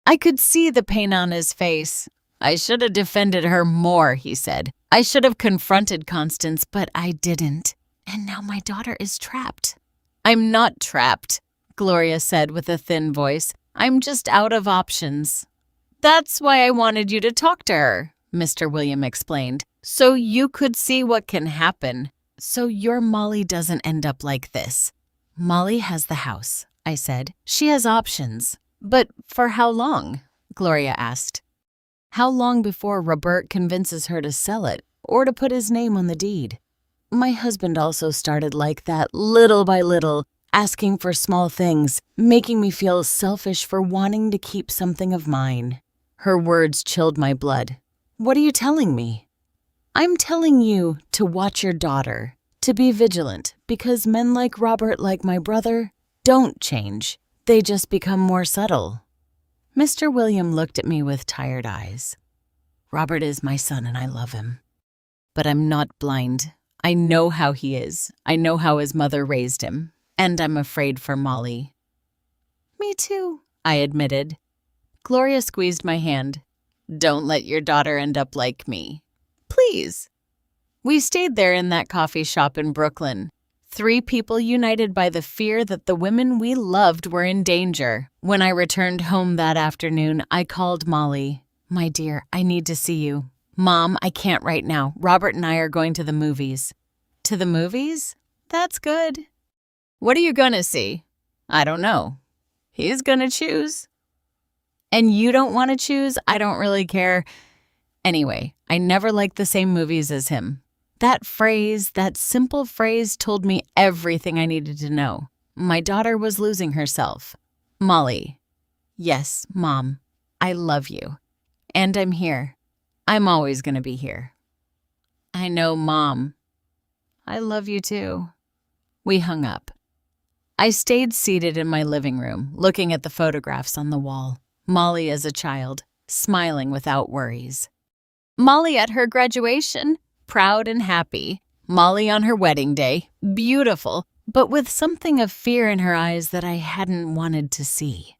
I could see the pain on his face. "I should have defended her more," he said. "I should have confronted Constance, but I didn't. And now my daughter is trapped." "I'm not trapped," Gloria said with a thin voice. "I'm just out of options." "That's why I wanted you to talk to her," Mr. William explained, "so you could see what can happen. So your Molly doesn't end up like this." "Molly has the house," I said. "She has options." "But for how long?" Gloria asked. "How long before Robert convinces her to sell it or to put his name on the deed?" My husband also started like that, little by little, asking for small things, making me feel selfish for wanting to keep something of mine. Her words chilled my blood. "What are you telling me?" "I'm telling you to watch your daughter, to be vigilant, because men like Robert, like my brother, don't change. They just become more subtle." Mr. William looked at me with tired eyes. "Robert is my son and I love him. But I'm not blind. I know how he is. I know how his mother raised him. And I'm afraid for Molly." "Me too," I admitted. Gloria squeezed my hand. "Don't let your daughter end up like me. Please." We stayed there in that coffee shop in Brooklyn. 3 people united by the fear that the women we loved were in danger. When I returned home that afternoon, I called Molly. "My dear, I need to see you." "Mom, I can't right now. Robert and I are going to the movies." "To the movies? That's good." "What are you going to see?" "I don't know." "He's going to choose." "And you don't want to choose? I don't really care. Anyway, I never liked the same movies as him." That phrase, that simple phrase, told me everything I needed to know. My daughter was losing herself. "Molly." "Yes, Mom. I love you. And I'm here. I'm always going to be here." "I know, Mom. I love you too." We hung up. I stayed seated in my living room, looking at the photographs on the wall. Molly as a child, smiling without worries. Molly at her graduation, proud and happy. Molly on her wedding day, beautiful, but with something of fear in her eyes that I hadn't wanted to see.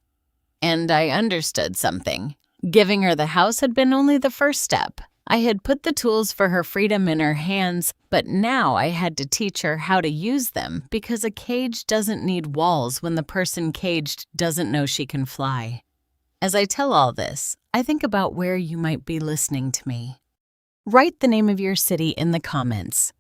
And I understood something. Giving her the house had been only the first step. I had put the tools for her freedom in her hands, but now I had to teach her how to use them because a cage doesn't need walls when the person caged doesn't know she can fly. As I tell all this, I think about where you might be listening to me. Write the name of your city in the comments.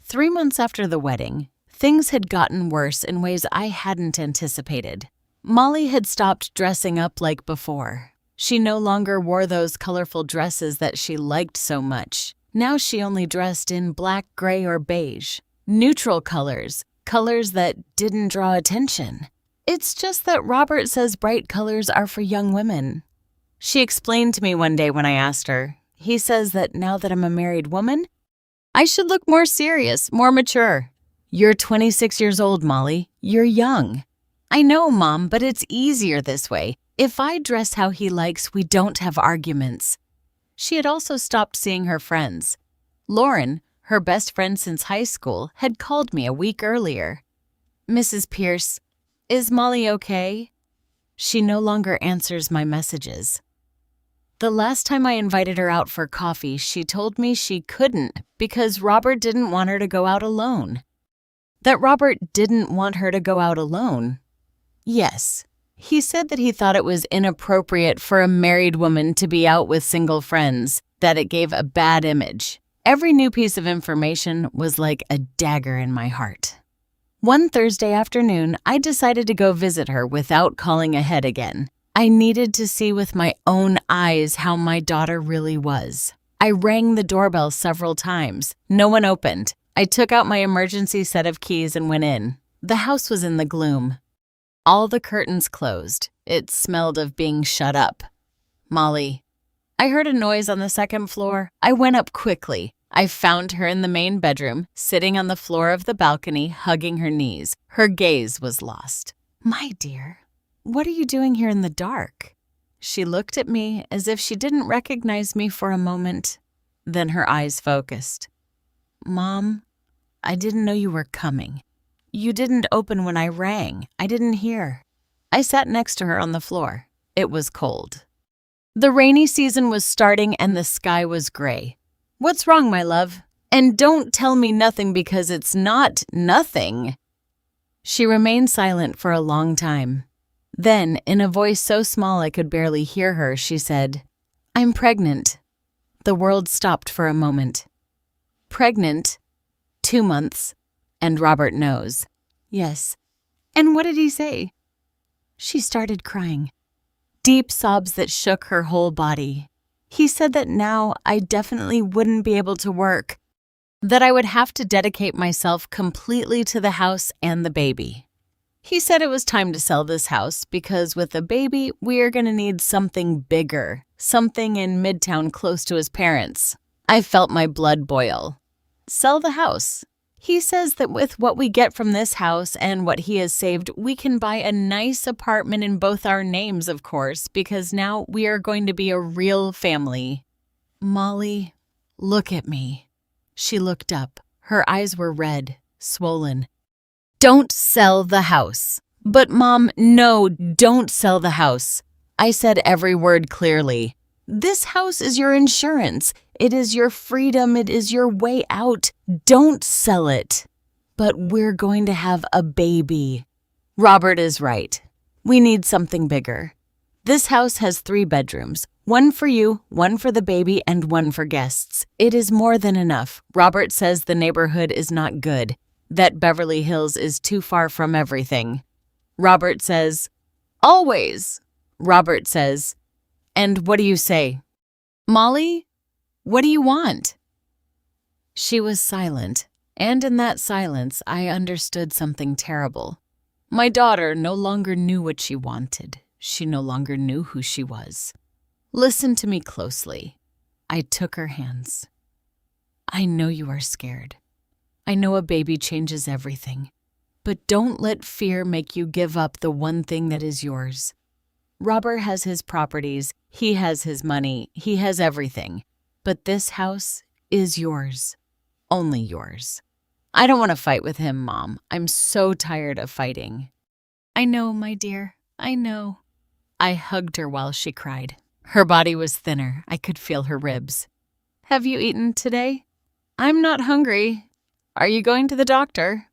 3 months after the wedding, things had gotten worse in ways I hadn't anticipated. Molly had stopped dressing up like before. She no longer wore those colorful dresses that she liked so much. Now she only dressed in black, gray, or beige. Neutral colors, colors that didn't draw attention. It's just that Robert says bright colors are for young women. She explained to me one day when I asked her. He says that now that I'm a married woman, I should look more serious, more mature. You're 26 years old, Molly. You're young. I know, Mom, but it's easier this way. If I dress how he likes, we don't have arguments. She had also stopped seeing her friends. Lauren, her best friend since high school, had called me a week earlier. "Mrs. Pierce, is Molly okay?" She no longer answers my messages. The last time I invited her out for coffee, she told me she couldn't because Robert didn't want her to go out alone. That Robert didn't want her to go out alone? Yes. He said that he thought it was inappropriate for a married woman to be out with single friends, that it gave a bad image. Every new piece of information was like a dagger in my heart. One Thursday afternoon, I decided to go visit her without calling ahead again. I needed to see with my own eyes how my daughter really was. I rang the doorbell several times. No one opened. I took out my emergency set of keys and went in. The house was in the gloom. All the curtains closed. It smelled of being shut up. "Molly." I heard a noise on the second floor. I went up quickly. I found her in the main bedroom, sitting on the floor of the balcony, hugging her knees. Her gaze was lost. "My dear, what are you doing here in the dark?" She looked at me as if she didn't recognize me for a moment. Then her eyes focused. "Mom, I didn't know you were coming. You didn't open when I rang. I didn't hear." I sat next to her on the floor. It was cold. The rainy season was starting and the sky was gray. "What's wrong, my love? And don't tell me nothing because it's not nothing." She remained silent for a long time. Then, in a voice so small I could barely hear her, she said, "I'm pregnant." The world stopped for a moment. "Pregnant? 2 months. And Robert knows." "Yes." "And what did he say?" She started crying. Deep sobs that shook her whole body. "He said that now I definitely wouldn't be able to work, that I would have to dedicate myself completely to the house and the baby. He said it was time to sell this house because with a baby, we are going to need something bigger, something in Midtown close to his parents." I felt my blood boil. Sell the house. He says that with what we get from this house and what he has saved, we can buy a nice apartment in both our names, of course, because now we are going to be a real family. "Molly, look at me." She looked up. Her eyes were red, swollen. "Don't sell the house." "But Mom, no, don't sell the house." I said every word clearly. "This house is your insurance. It is your freedom. It is your way out. Don't sell it." "But we're going to have a baby." Robert is right. We need something bigger. This house has 3 bedrooms, one for you, one for the baby, and one for guests. It is more than enough. Robert says the neighborhood is not good, that Beverly Hills is too far from everything. Robert says, "Always." Robert says, "And what do you say?" "Molly, what do you want?" She was silent, and in that silence I understood something terrible. My daughter no longer knew what she wanted. She no longer knew who she was. "Listen to me closely." I took her hands. "I know you are scared. I know a baby changes everything. But don't let fear make you give up the one thing that is yours. Robert has his properties. He has his money. He has everything. But this house is yours. Only yours. I don't want to fight with him, Mom. I'm so tired of fighting." "I know, my dear. I know." I hugged her while she cried. Her body was thinner. I could feel her ribs. "Have you eaten today?" "I'm not hungry. Are you going to the doctor?"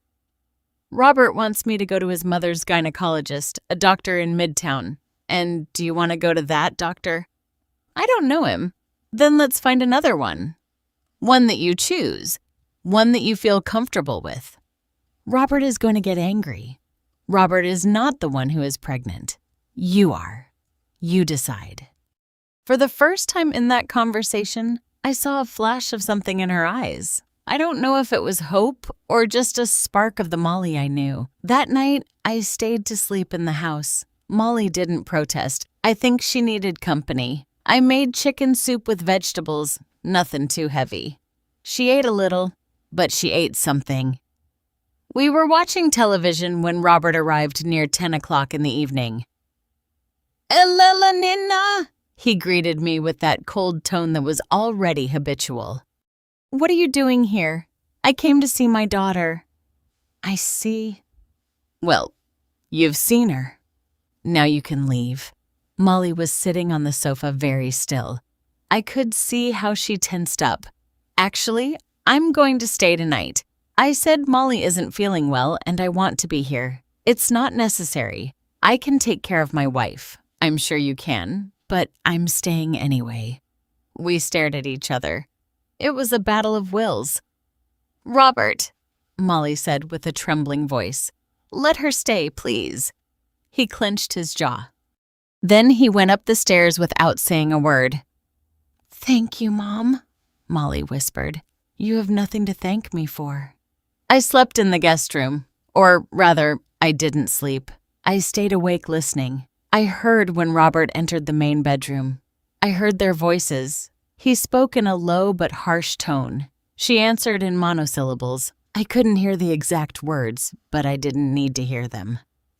"Robert wants me to go to his mother's gynecologist, a doctor in Midtown. And do you want to go to that doctor?" "I don't know him." "Then let's find another one. One that you choose. One that you feel comfortable with." Robert is going to get angry. Robert is not the one who is pregnant. You are. You decide. For the first time in that conversation, I saw a flash of something in her eyes. I don't know if it was hope or just a spark of the Molly I knew. That night, I stayed to sleep in the house. Molly didn't protest. I think she needed company. I made chicken soup with vegetables, nothing too heavy. She ate a little, but she ate something. We were watching television when Robert arrived near 10 o'clock in the evening. Elelanina! He greeted me with that cold tone that was already habitual. What are you doing here? I came to see my daughter. I see. Well, you've seen her. Now you can leave. Molly was sitting on the sofa very still. I could see how she tensed up. Actually, I'm going to stay tonight. I said Molly isn't feeling well and I want to be here. It's not necessary. I can take care of my wife. I'm sure you can, but I'm staying anyway. We stared at each other. It was a battle of wills. Robert, Molly said with a trembling voice, let her stay, please. He clenched his jaw. Then he went up the stairs without saying a word. Thank you, Mom, Molly whispered. You have nothing to thank me for. I slept in the guest room. Or rather, I didn't sleep. I stayed awake listening. I heard when Robert entered the main bedroom. I heard their voices. He spoke in a low but harsh tone. She answered in monosyllables. I couldn't hear the exact words, but I didn't need to hear them.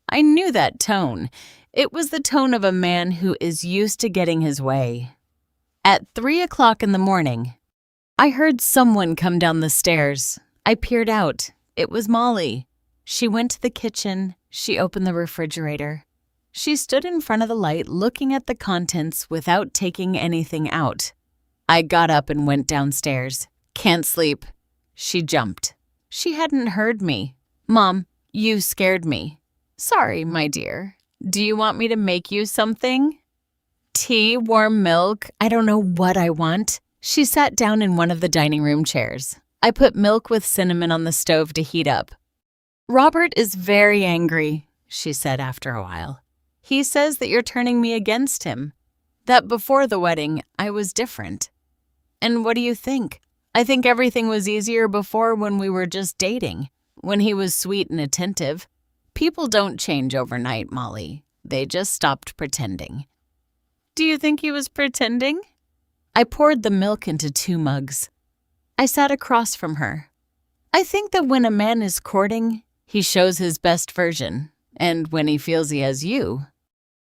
I knew that tone. It was the tone of a man who is used to getting his way. At 3 o'clock in the morning, I heard someone come down the stairs. I peered out. It was Molly. She went to the kitchen. She opened the refrigerator. She stood in front of the light looking at the contents without taking anything out. I got up and went downstairs. Can't sleep. She jumped. She hadn't heard me. Mom, you scared me. Sorry, my dear. Do you want me to make you something? Tea, warm milk, I don't know what I want. She sat down in one of the dining room chairs. I put milk with cinnamon on the stove to heat up. Robert is very angry, she said after a while. He says that you're turning me against him. That before the wedding, I was different. And what do you think? I think everything was easier before when we were just dating, when he was sweet and attentive. People don't change overnight, Molly. They just stopped pretending. Do you think he was pretending? I poured the milk into 2 mugs. I sat across from her. I think that when a man is courting, he shows his best version. And when he feels he has you,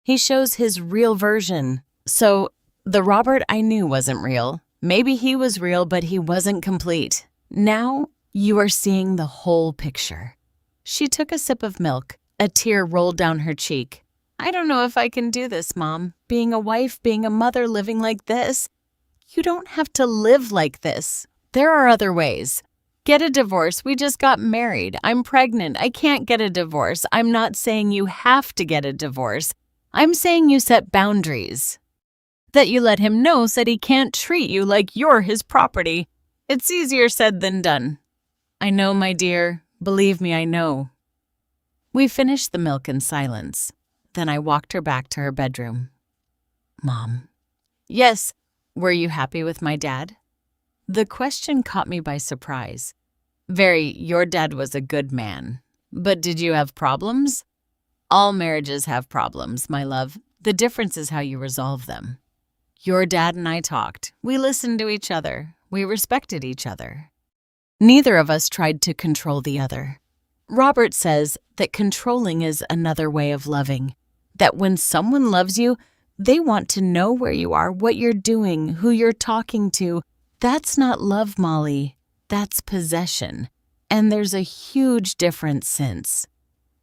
he shows his real version. So, the Robert I knew wasn't real. Maybe he was real, but he wasn't complete. Now, you are seeing the whole picture. She took a sip of milk. A tear rolled down her cheek. I don't know if I can do this, Mom. Being a wife, being a mother, living like this. You don't have to live like this. There are other ways. Get a divorce. We just got married. I'm pregnant. I can't get a divorce. I'm not saying you have to get a divorce. I'm saying you set boundaries. That you let him know that he can't treat you like you're his property. It's easier said than done. I know, my dear. Believe me, I know. We finished the milk in silence. Then I walked her back to her bedroom. Mom. Yes. Were you happy with my dad? The question caught me by surprise. Your dad was a good man. But did you have problems? All marriages have problems, my love. The difference is how you resolve them. Your dad and I talked. We listened to each other. We respected each other. Neither of us tried to control the other. Robert says that controlling is another way of loving. That when someone loves you, they want to know where you are, what you're doing, who you're talking to. That's not love, Molly. That's possession. And there's a huge difference since.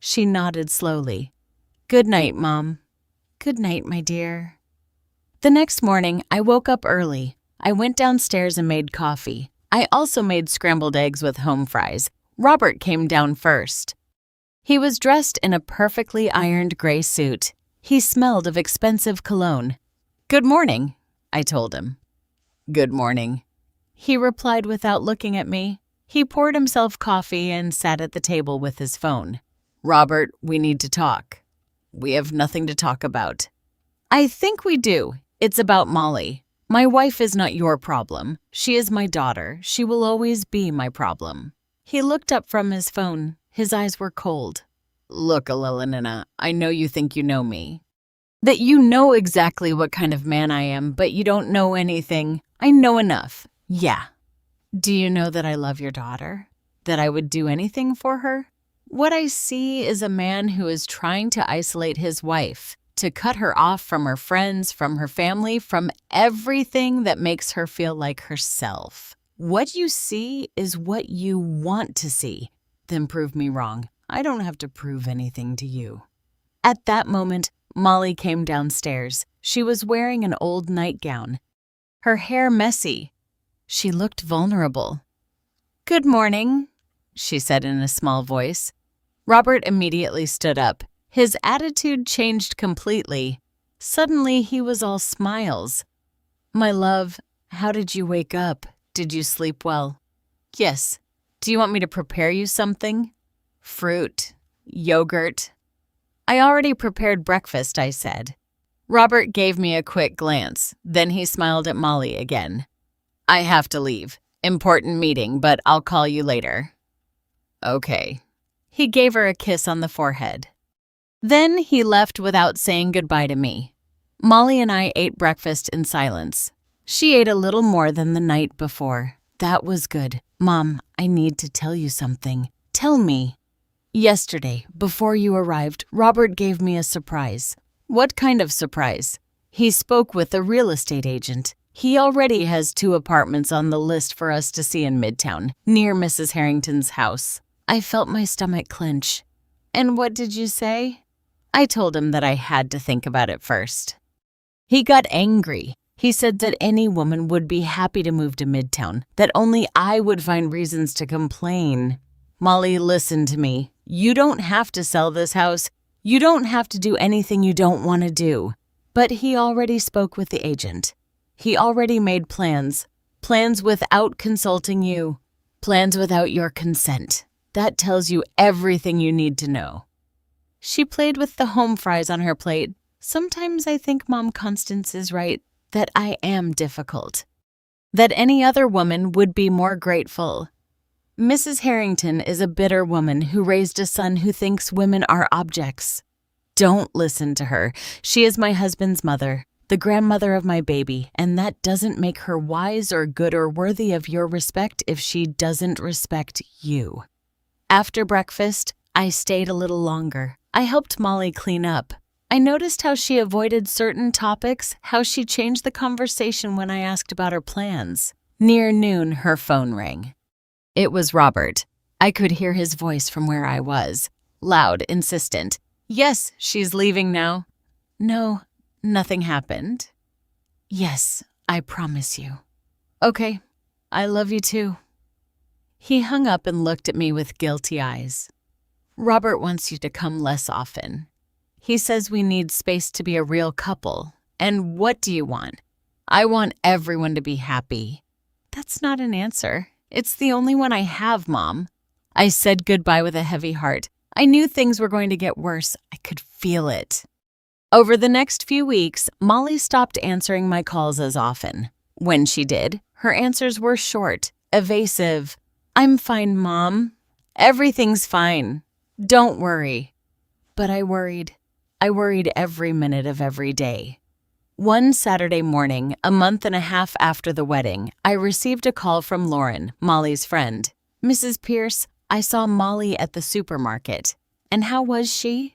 She nodded slowly. Good night, Mom. Good night, my dear. The next morning, I woke up early. I went downstairs and made coffee. I also made scrambled eggs with home fries. Robert came down first. He was dressed in a perfectly ironed gray suit. He smelled of expensive cologne. Good morning, I told him. Good morning. He replied without looking at me. He poured himself coffee and sat at the table with his phone. Robert, we need to talk. We have nothing to talk about. I think we do. It's about Molly. My wife is not your problem. She is my daughter. She will always be my problem. He looked up from his phone. His eyes were cold. Look, Elelanina, I know you think you know me. That you know exactly what kind of man I am, but you don't know anything. I know enough. Yeah. Do you know that I love your daughter? That I would do anything for her? What I see is a man who is trying to isolate his wife, to cut her off from her friends, from her family, from everything that makes her feel like herself. What you see is what you want to see. Then prove me wrong. I don't have to prove anything to you. At that moment, Molly came downstairs. She was wearing an old nightgown, her hair messy. She looked vulnerable. "Good morning," she said in a small voice. Robert immediately stood up. His attitude changed completely. Suddenly, he was all smiles. "My love, how did you wake up? Did you sleep well?" "Yes. Do you want me to prepare you something?" "Fruit, yogurt." "I already prepared breakfast," I said. Robert gave me a quick glance. Then he smiled at Molly again. "I have to leave. Important meeting, but I'll call you later." "Okay." He gave her a kiss on the forehead. Then he left without saying goodbye to me. Molly and I ate breakfast in silence. She ate a little more than the night before. That was good. "Mom, I need to tell you something." "Tell me." "Yesterday, before you arrived, Robert gave me a surprise." "What kind of surprise?" "He spoke with a real estate agent. He already has 2 apartments on the list for us to see in Midtown, near Mrs. Harrington's house." I felt my stomach clench. "And what did you say?" I told him that I had to think about it first. He got angry. He said that any woman would be happy to move to Midtown, that only I would find reasons to complain. "Molly, listen to me. You don't have to sell this house. You don't have to do anything you don't want to do." But he already spoke with the agent. He already made plans without consulting you, plans without your consent. That tells you everything you need to know. She played with the home fries on her plate. Sometimes I think Mom Constance is right, that I am difficult, that any other woman would be more grateful. Mrs. Harrington is a bitter woman who raised a son who thinks women are objects. Don't listen to her. She is my husband's mother, the grandmother of my baby, and that doesn't make her wise or good or worthy of your respect if she doesn't respect you. After breakfast, I stayed a little longer. I helped Molly clean up. I noticed how she avoided certain topics, how she changed the conversation when I asked about her plans. Near noon, her phone rang. It was Robert. I could hear his voice from where I was. Loud, insistent. "Yes, she's leaving now." "No, nothing happened." "Yes, I promise you." "Okay, I love you too." He hung up and looked at me with guilty eyes. "Robert wants you to come less often. He says we need space to be a real couple. And what do you want?" "I want everyone to be happy." "That's not an answer. It's the only one I have, Mom." I said goodbye with a heavy heart. I knew things were going to get worse. I could feel it. Over the next few weeks, Molly stopped answering my calls as often. When she did, her answers were short, evasive. "I'm fine, Mom. Everything's fine. Don't worry." But I worried. I worried every minute of every day. One Saturday morning, a month and a half after the wedding, I received a call from Lauren, Molly's friend. "Mrs. Pierce, I saw Molly at the supermarket." "And how was she?"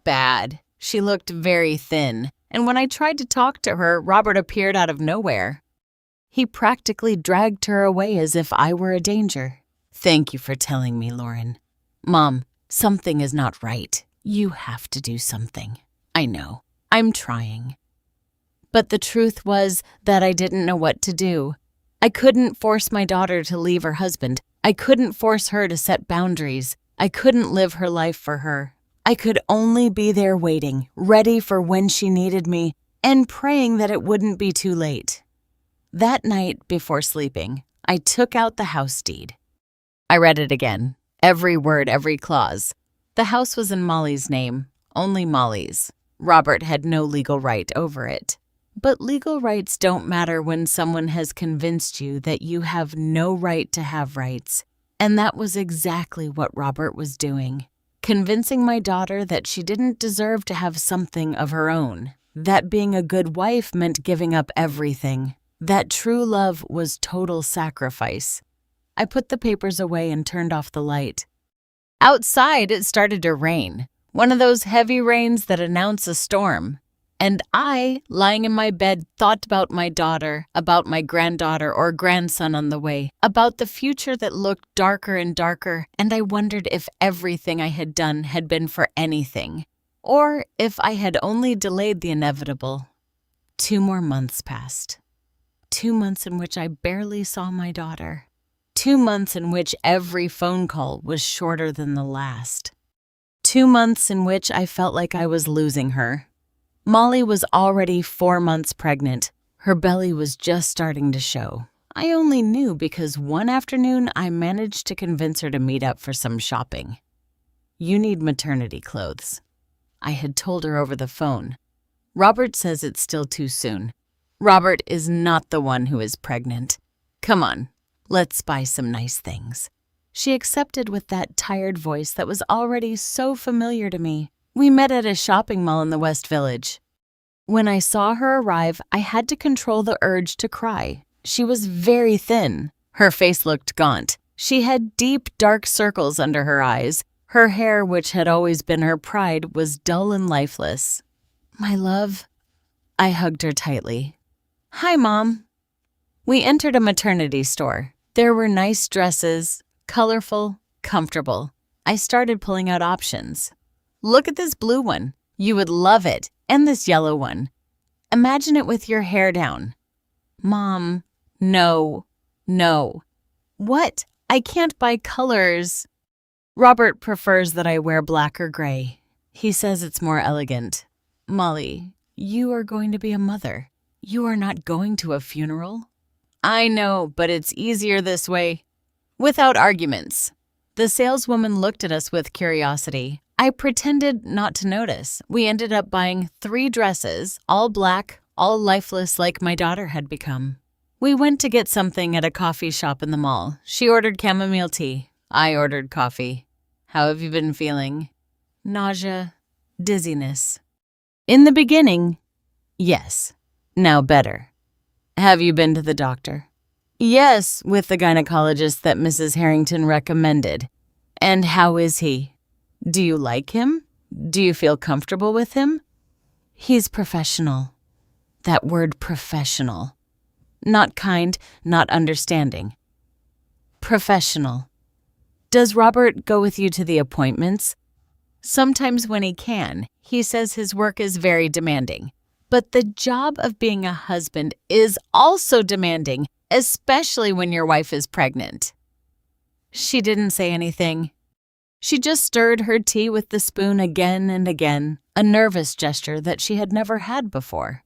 "Bad. She looked very thin, and when I tried to talk to her, Robert appeared out of nowhere. He practically dragged her away as if I were a danger." "Thank you for telling me, Lauren." "Mom, something is not right. You have to do something." "I know. I'm trying." But the truth was that I didn't know what to do. I couldn't force my daughter to leave her husband. I couldn't force her to set boundaries. I couldn't live her life for her. I could only be there waiting, ready for when she needed me, and praying that it wouldn't be too late. That night, before sleeping, I took out the house deed. I read it again, every word, every clause. The house was in Molly's name, only Molly's. Robert had no legal right over it. But legal rights don't matter when someone has convinced you that you have no right to have rights. And that was exactly what Robert was doing. Convincing my daughter that she didn't deserve to have something of her own. That being a good wife meant giving up everything. That true love was total sacrifice. I put the papers away and turned off the light. Outside, it started to rain. One of those heavy rains that announce a storm. And I, lying in my bed, thought about my daughter, about my granddaughter or grandson on the way, about the future that looked darker and darker, and I wondered if everything I had done had been for anything, or if I had only delayed the inevitable. 2 more months passed. 2 months in which I barely saw my daughter. 2 months in which every phone call was shorter than the last. 2 months in which I felt like I was losing her. Molly was already 4 months pregnant. Her belly was just starting to show. I only knew because one afternoon I managed to convince her to meet up for some shopping. "You need maternity clothes," I had told her over the phone. "Robert says it's still too soon. Robert is not the one who is pregnant. Come on, let's buy some nice things." She accepted with that tired voice that was already so familiar to me. We met at a shopping mall in the West Village. When I saw her arrive, I had to control the urge to cry. She was very thin. Her face looked gaunt. She had deep, dark circles under her eyes. Her hair, which had always been her pride, was dull and lifeless. "My love," I hugged her tightly. "Hi, Mom." We entered a maternity store. There were nice dresses, colorful, comfortable. I started pulling out options. "Look at this blue one. You would love it. And this yellow one. Imagine it with your hair down." "Mom, no. What? I can't buy colors." "Robert prefers that I wear black or gray. He says it's more elegant." "Molly, you are going to be a mother. You are not going to a funeral." "I know, but it's easier this way." Without arguments. The saleswoman looked at us with curiosity. I pretended not to notice. We ended up buying 3 dresses, all black, all lifeless like my daughter had become. We went to get something at a coffee shop in the mall. She ordered chamomile tea. I ordered coffee. "How have you been feeling?" "Nausea, dizziness." "In the beginning?" "Yes. Now better." "Have you been to the doctor?" "Yes, with the gynecologist that Mrs. Harrington recommended." "And how is he? Do you like him? Do you feel comfortable with him?" "He's professional." That word professional. Not kind, not understanding. Professional. "Does Robert go with you to the appointments?" "Sometimes when he can. He says his work is very demanding. But the job of being a husband is also demanding, especially when your wife is pregnant." She didn't say anything. She just stirred her tea with the spoon again and again, a nervous gesture that she had never had before.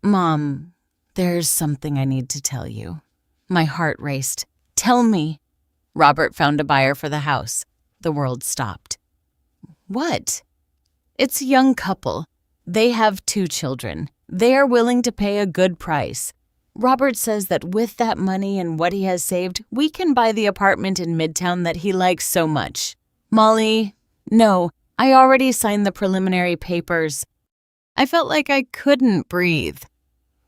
"Mom, there's something I need to tell you." My heart raced. "Tell me." "Robert found a buyer for the house." The world stopped. "What?" "It's a young couple. They have 2 children. They are willing to pay a good price. Robert says that with that money and what he has saved, we can buy the apartment in Midtown that he likes so much." "Molly, no, I already signed the preliminary papers." I felt like I couldn't breathe.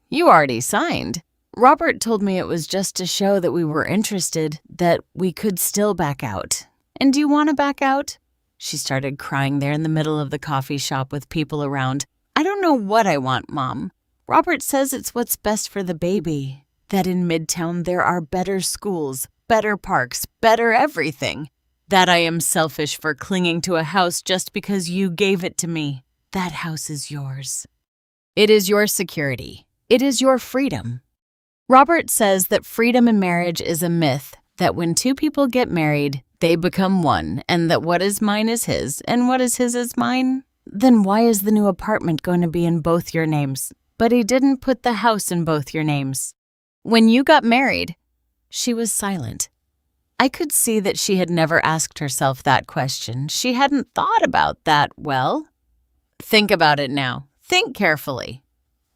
"You already signed?" "Robert told me it was just to show that we were interested, that we could still back out." "And do you want to back out?" She started crying there in the middle of the coffee shop with people around. "I don't know what I want, Mom. Robert says it's what's best for the baby, that in Midtown there are better schools, better parks, better everything. That I am selfish for clinging to a house just because you gave it to me. That house is yours. It is your security. It is your freedom." Robert says that freedom in marriage is a myth, that when 2 people get married, they become one, and that what is mine is his, and what is his is mine. Then why is the new apartment going to be in both your names? But he didn't put the house in both your names. "When you got married," she was silent. I could see that she had never asked herself that question. She hadn't thought about that well. "Think about it now. Think carefully.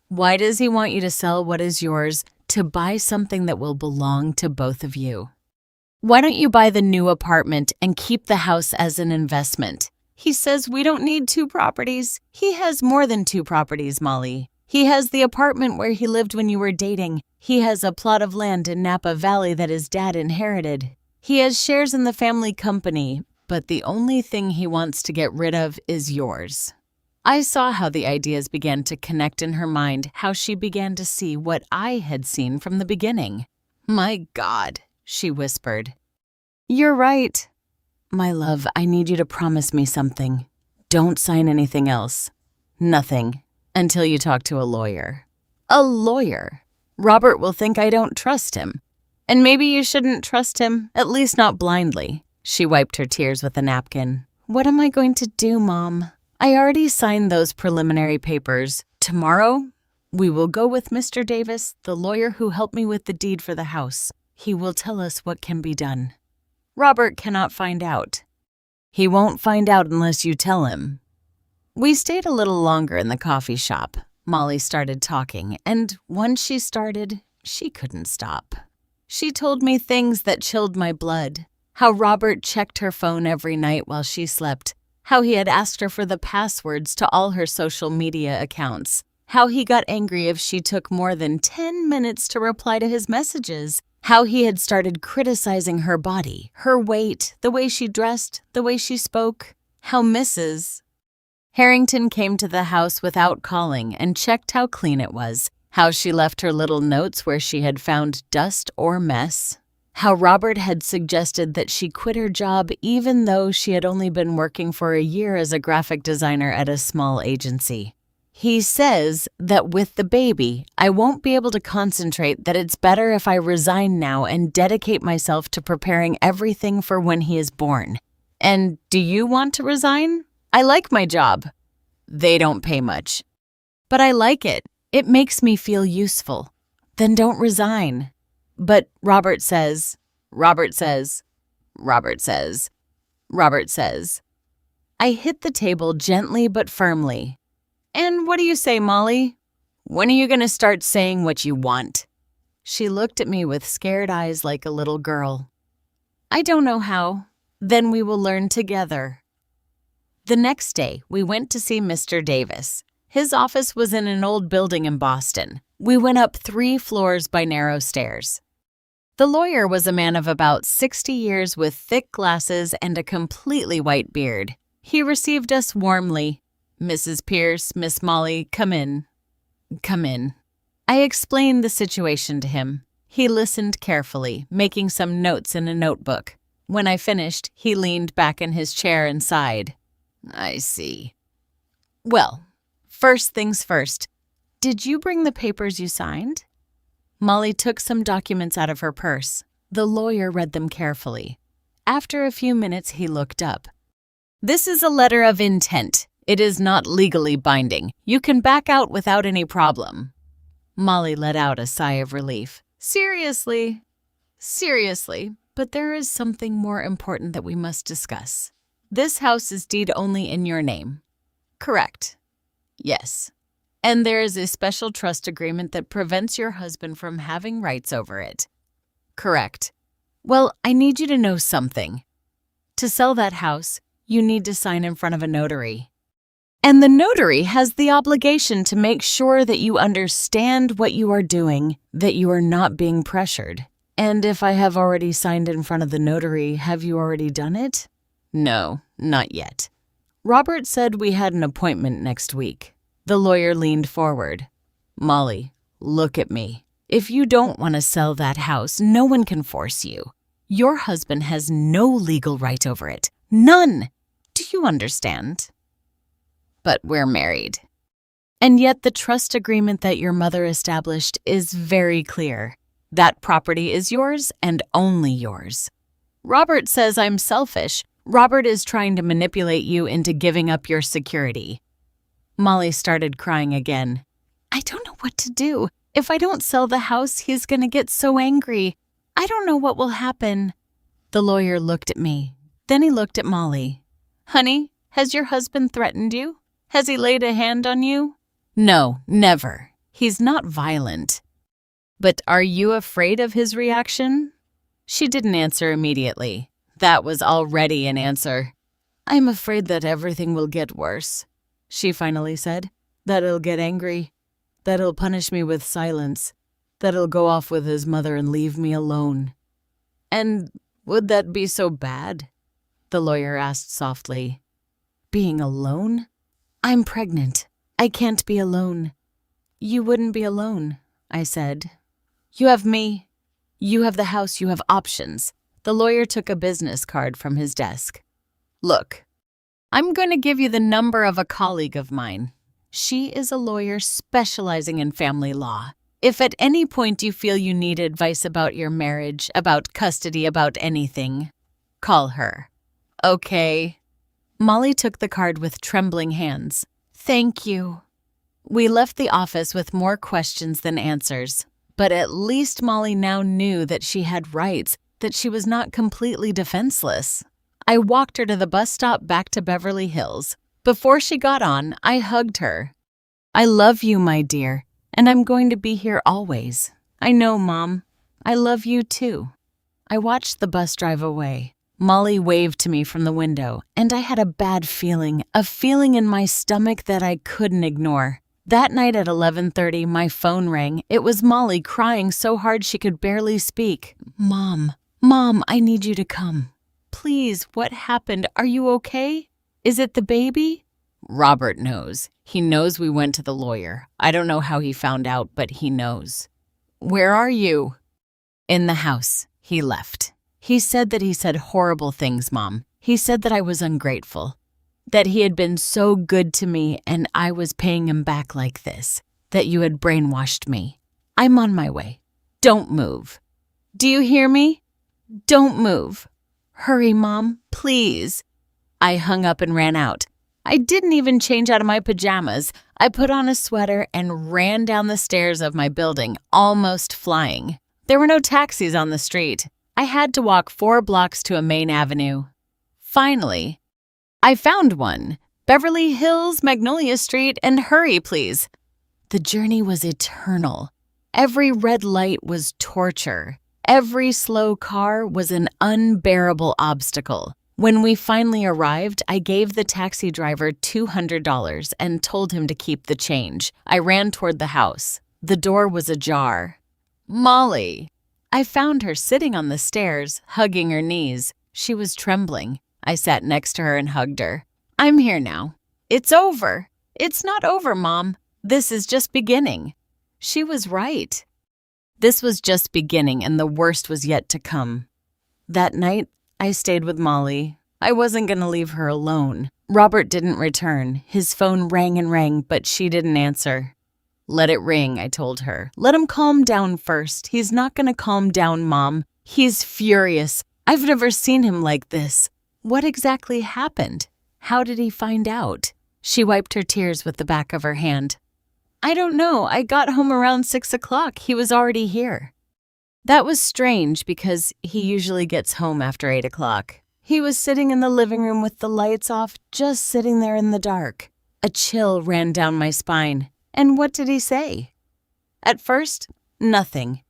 Why does he want you to sell what is yours to buy something that will belong to both of you? Why don't you buy the new apartment and keep the house as an investment? He says we don't need 2 properties. He has more than 2 properties, Molly. He has the apartment where he lived when you were dating. He has a plot of land in Napa Valley that his dad inherited. He has shares in the family company, but the only thing he wants to get rid of is yours." I saw how the ideas began to connect in her mind, how she began to see what I had seen from the beginning. "My God," she whispered. "You're right. My love, I need you to promise me something. Don't sign anything else. Nothing. Until you talk to a lawyer." "A lawyer? Robert will think I don't trust him. And maybe you shouldn't trust him, at least not blindly." She wiped her tears with a napkin. "What am I going to do, Mom? I already signed those preliminary papers. Tomorrow, we will go with Mr. Davis, the lawyer who helped me with the deed for the house. He will tell us what can be done. Robert cannot find out." "He won't find out unless you tell him." We stayed a little longer in the coffee shop. Molly started talking, and once she started, she couldn't stop. She told me things that chilled my blood. How Robert checked her phone every night while she slept. How he had asked her for the passwords to all her social media accounts. How he got angry if she took more than 10 minutes to reply to his messages. How he had started criticizing her body, her weight, the way she dressed, the way she spoke. How Mrs. Harrington came to the house without calling and checked how clean it was. How she left her little notes where she had found dust or mess. How Robert had suggested that she quit her job even though she had only been working for a year as a graphic designer at a small agency. He says that with the baby, I won't be able to concentrate, that it's better if I resign now and dedicate myself to preparing everything for when he is born. And do you want to resign? I like my job. They don't pay much. But I like it. It makes me feel useful. Then don't resign. But Robert says. I hit the table gently but firmly. "And what do you say, Molly? When are you going to start saying what you want?" She looked at me with scared eyes like a little girl. "I don't know how. Then we will learn together." The next day, we went to see Mr. Davis. His office was in an old building in Boston. We went up 3 floors by narrow stairs. The lawyer was a man of about 60 years with thick glasses and a completely white beard. He received us warmly. "Mrs. Pierce, Miss Molly, come in." "Come in." I explained the situation to him. He listened carefully, making some notes in a notebook. When I finished, he leaned back in his chair and sighed. "I see. Well, first things first. Did you bring the papers you signed?" Molly took some documents out of her purse. The lawyer read them carefully. After a few minutes, he looked up. "This is a letter of intent. It is not legally binding. You can back out without any problem." Molly let out a sigh of relief. Seriously, but there is something more important that we must discuss. This house is deed only in your name." "Correct." "Yes. And there is a special trust agreement that prevents your husband from having rights over it." "Correct." "Well, I need you to know something. To sell that house, you need to sign in front of a notary. And the notary has the obligation to make sure that you understand what you are doing, that you are not being pressured." "And if I have already signed in front of the notary, have you already done it?" "No, not yet. Robert said we had an appointment next week." The lawyer leaned forward. "Molly, look at me. If you don't want to sell that house, no one can force you. Your husband has no legal right over it. None. Do you understand?" "But we're married." "And yet the trust agreement that your mother established is very clear. That property is yours and only yours. Robert says I'm selfish. Robert is trying to manipulate you into giving up your security." Molly started crying again. "I don't know what to do. If I don't sell the house, he's going to get so angry. I don't know what will happen." The lawyer looked at me. Then he looked at Molly. "Honey, has your husband threatened you? Has he laid a hand on you?" "No, never. He's not violent." "But are you afraid of his reaction?" She didn't answer immediately. That was already an answer. "I'm afraid that everything will get worse," she finally said. "That he'll get angry. That he'll punish me with silence. That he'll go off with his mother and leave me alone." "And would that be so bad?" the lawyer asked softly. "Being alone? I'm pregnant. I can't be alone. You wouldn't be alone, I said. You have me. You have the house. You have options. The lawyer took a business card from his desk. Look, I'm going to give you the number of a colleague of mine. She is a lawyer specializing in family law. If at any point you feel you need advice about your marriage, about custody, about anything, call her. Okay. Molly took the card with trembling hands. Thank you. We left the office with more questions than answers, but at least Molly now knew that she had rights, that she was not completely defenseless. I walked her to the bus stop back to Beverly Hills. Before she got on, I hugged her. I love you, my dear, and I'm going to be here always. I know, Mom. I love you too. I watched the bus drive away. Molly waved to me from the window, and I had a bad feeling, a feeling in my stomach that I couldn't ignore. That night at 11:30, my phone rang. It was Molly crying so hard she could barely speak. Mom, I need you to come. Please, what happened? Are you okay? Is it the baby? Robert knows. He knows we went to the lawyer. I don't know how he found out, but he knows. Where are you? In the house. He left. He said that he said horrible things, Mom. He said that I was ungrateful, that he had been so good to me and I was paying him back like this, that you had brainwashed me. I'm on my way. Don't move. Do you hear me? Don't move. Hurry, Mom, please. I hung up and ran out. I didn't even change out of my pajamas. I put on a sweater and ran down the stairs of my building, almost flying. There were no taxis on the street. I had to walk 4 blocks to a main avenue. Finally, I found one. Beverly Hills, Magnolia Street, and hurry, please. The journey was eternal. Every red light was torture. Every slow car was an unbearable obstacle. When we finally arrived, I gave the taxi driver $200 and told him to keep the change. I ran toward the house. The door was ajar. Molly! I found her sitting on the stairs, hugging her knees. She was trembling. I sat next to her and hugged her. I'm here now. It's over. It's not over, Mom. This is just beginning. She was right. This was just beginning, and the worst was yet to come. That night, I stayed with Molly. I wasn't going to leave her alone. Robert didn't return. His phone rang and rang, but she didn't answer. Let it ring, I told her. Let him calm down first. He's not going to calm down, Mom. He's furious. I've never seen him like this. What exactly happened? How did he find out? She wiped her tears with the back of her hand. I don't know. I got home around 6 o'clock. He was already here. That was strange because he usually gets home after 8 o'clock. He was sitting in the living room with the lights off, just sitting there in the dark. A chill ran down my spine. And what did he say? At first, nothing.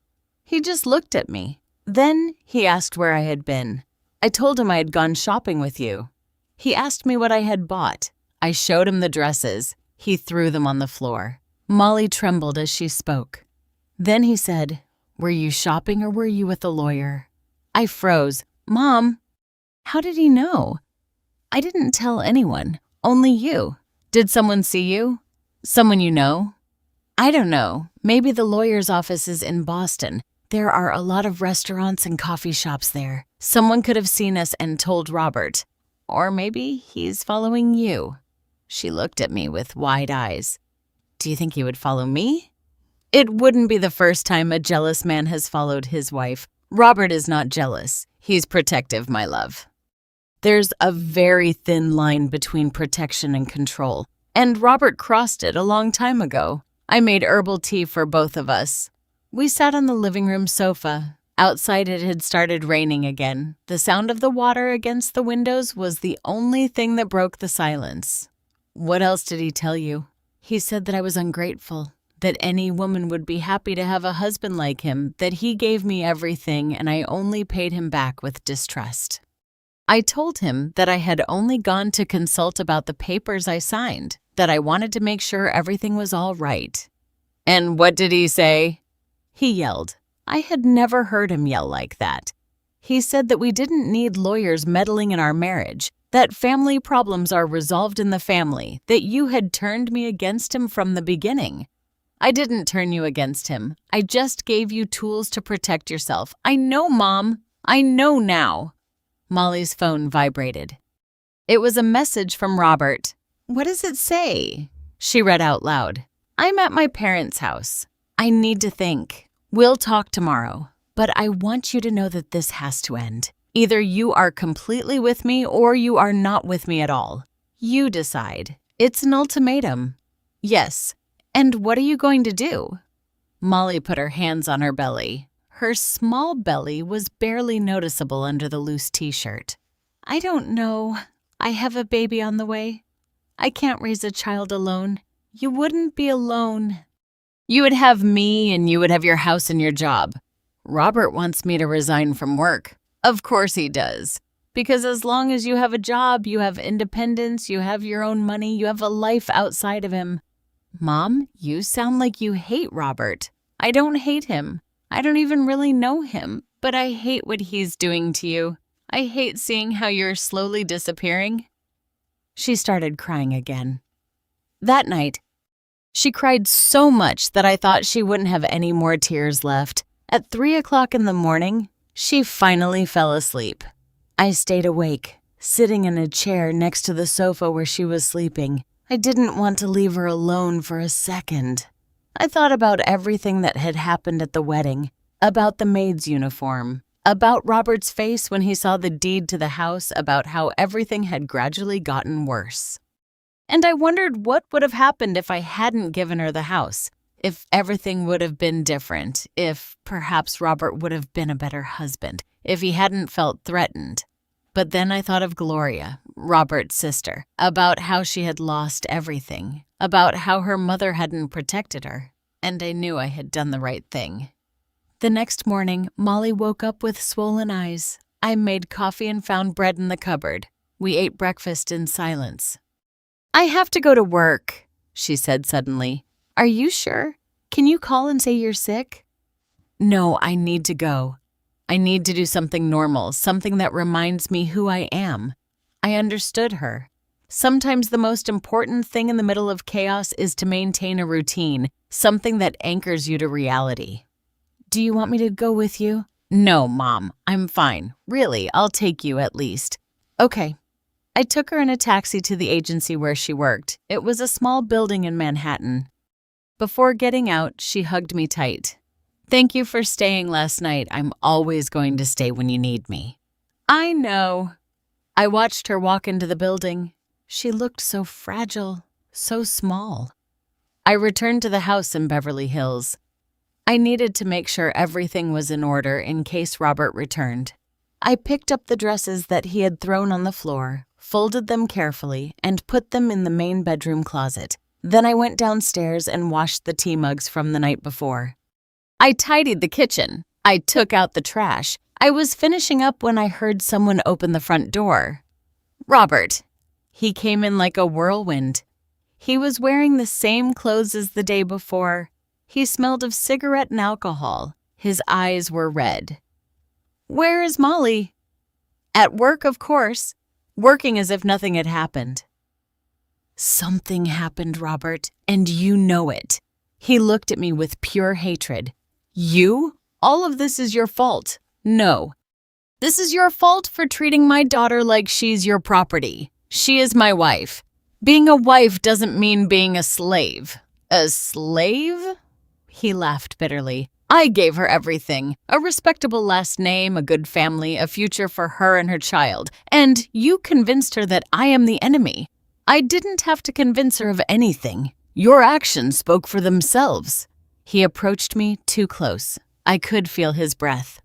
He just looked at me. Then he asked where I had been. I told him I had gone shopping with you. He asked me what I had bought. I showed him the dresses. He threw them on the floor. Molly trembled as she spoke. Then he said, "Were you shopping or were you with a lawyer?" I froze. Mom, how did he know? I didn't tell anyone, only you. Did someone see you? Someone you know? I don't know. Maybe the lawyer's office is in Boston. There are a lot of restaurants and coffee shops there. Someone could have seen us and told Robert. Or maybe he's following you. She looked at me with wide eyes. Do you think he would follow me? It wouldn't be the first time a jealous man has followed his wife. Robert is not jealous. He's protective, my love. There's a very thin line between protection and control, and Robert crossed it a long time ago. I made herbal tea for both of us. We sat on the living room sofa. Outside it had started raining again. The sound of the water against the windows was the only thing that broke the silence. What else did he tell you? He said that I was ungrateful, that any woman would be happy to have a husband like him, that he gave me everything and I only paid him back with distrust. I told him that I had only gone to consult about the papers I signed, that I wanted to make sure everything was all right. And what did he say? He yelled. I had never heard him yell like that. He said that we didn't need lawyers meddling in our marriage, that family problems are resolved in the family, that you had turned me against him from the beginning. I didn't turn you against him. I just gave you tools to protect yourself. I know, Mom. I know now. Molly's phone vibrated. It was a message from Robert. What does it say? She read out loud. I'm at my parents' house. I need to think. We'll talk tomorrow. But I want you to know that this has to end. Either you are completely with me or you are not with me at all. You decide. It's an ultimatum. Yes. And what are you going to do? Molly put her hands on her belly. Her small belly was barely noticeable under the loose t-shirt. I don't know. I have a baby on the way. I can't raise a child alone. You wouldn't be alone. You would have me and you would have your house and your job. Robert wants me to resign from work. Of course he does. Because as long as you have a job, you have independence, you have your own money, you have a life outside of him. Mom, you sound like you hate Robert. I don't hate him. I don't even really know him, but I hate what he's doing to you. I hate seeing how you're slowly disappearing. She started crying again. That night, she cried so much that I thought she wouldn't have any more tears left. At 3 o'clock in the morning, she finally fell asleep. I stayed awake, sitting in a chair next to the sofa where she was sleeping. I didn't want to leave her alone for a second. I thought about everything that had happened at the wedding, about the maid's uniform, about Robert's face when he saw the deed to the house, about how everything had gradually gotten worse. And I wondered what would have happened if I hadn't given her the house. If everything would have been different, if perhaps Robert would have been a better husband, if he hadn't felt threatened. But then I thought of Gloria, Robert's sister, about how she had lost everything, about how her mother hadn't protected her, and I knew I had done the right thing. The next morning, Molly woke up with swollen eyes. I made coffee and found bread in the cupboard. We ate breakfast in silence. I have to go to work, she said suddenly. Are you sure? Can you call and say you're sick? No, I need to go. I need to do something normal, something that reminds me who I am. I understood her. Sometimes the most important thing in the middle of chaos is to maintain a routine, something that anchors you to reality. Do you want me to go with you? No, Mom, I'm fine. Really, I'll take you at least. Okay. I took her in a taxi to the agency where she worked. It was a small building in Manhattan. Before getting out, she hugged me tight. Thank you for staying last night. I'm always going to stay when you need me. I know. I watched her walk into the building. She looked so fragile, so small. I returned to the house in Beverly Hills. I needed to make sure everything was in order in case Robert returned. I picked up the dresses that he had thrown on the floor, folded them carefully, and put them in the main bedroom closet. Then I went downstairs and washed the tea mugs from the night before. I tidied the kitchen. I took out the trash. I was finishing up when I heard someone open the front door. Robert. He came in like a whirlwind. He was wearing the same clothes as the day before. He smelled of cigarette and alcohol. His eyes were red. Where is Molly? At work, of course. Working as if nothing had happened. Something happened, Robert, and you know it. He looked at me with pure hatred. You? All of this is your fault. No. This is your fault for treating my daughter like she's your property. She is my wife. Being a wife doesn't mean being a slave. A slave? He laughed bitterly. I gave her everything. A respectable last name, a good family, a future for her and her child. And you convinced her that I am the enemy. I didn't have to convince her of anything. Your actions spoke for themselves. He approached me too close. I could feel his breath.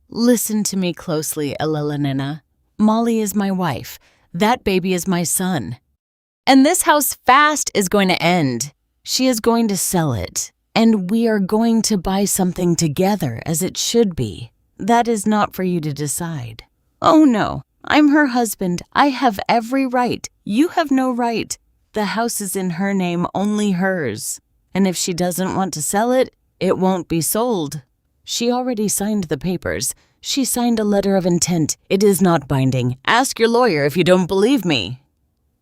Listen to me closely, Elelenina. Molly is my wife. That baby is my son. And this house fast is going to end. She is going to sell it. And we are going to buy something together as it should be. That is not for you to decide. Oh no, I'm her husband. I have every right. You have no right. The house is in her name, only hers. And if she doesn't want to sell it, it won't be sold. She already signed the papers. She signed a letter of intent. It is not binding. Ask your lawyer if you don't believe me.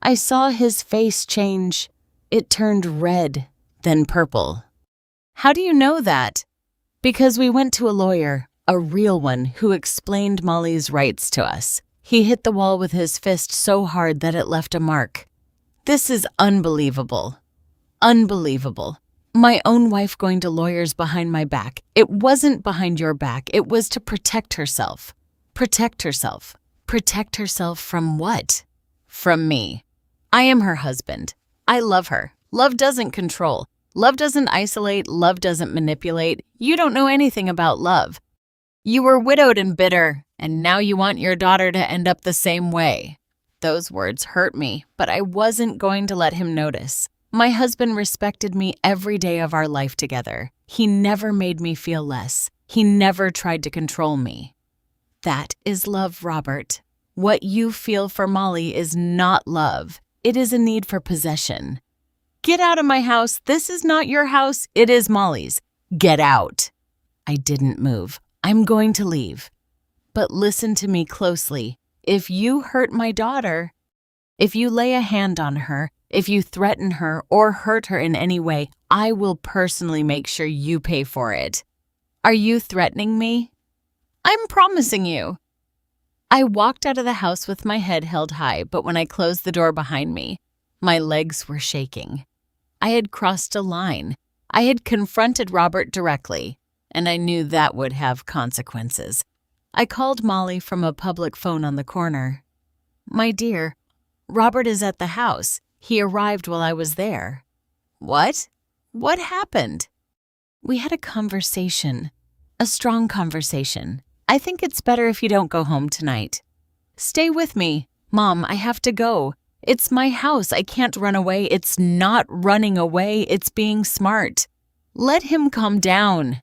I saw his face change. It turned red, then purple. How do you know that? Because we went to a lawyer, a real one, who explained Molly's rights to us. He hit the wall with his fist so hard that it left a mark. This is unbelievable. Unbelievable. My own wife going to lawyers behind my back. It wasn't behind your back. It was to protect herself. Protect herself. Protect herself from what? From me. I am her husband. I love her. Love doesn't control. Love doesn't isolate. Love doesn't manipulate. You don't know anything about love. You were widowed and bitter, and now you want your daughter to end up the same way. Those words hurt me, but I wasn't going to let him notice. My husband respected me every day of our life together. He never made me feel less. He never tried to control me. That is love, Robert. What you feel for Molly is not love. It is a need for possession. Get out of my house. This is not your house. It is Molly's. Get out. I didn't move. I'm going to leave. But listen to me closely. If you hurt my daughter, if you lay a hand on her, if you threaten her or hurt her in any way, I will personally make sure you pay for it. Are you threatening me? I'm promising you. I walked out of the house with my head held high, but when I closed the door behind me, my legs were shaking. I had crossed a line. I had confronted Robert directly, and I knew that would have consequences. I called Molly from a public phone on the corner. My dear, Robert is at the house. He arrived while I was there. What? What happened? We had a conversation. A strong conversation. I think it's better if you don't go home tonight. Stay with me. Mom, I have to go. It's my house. I can't run away. It's not running away. It's being smart. Let him calm down.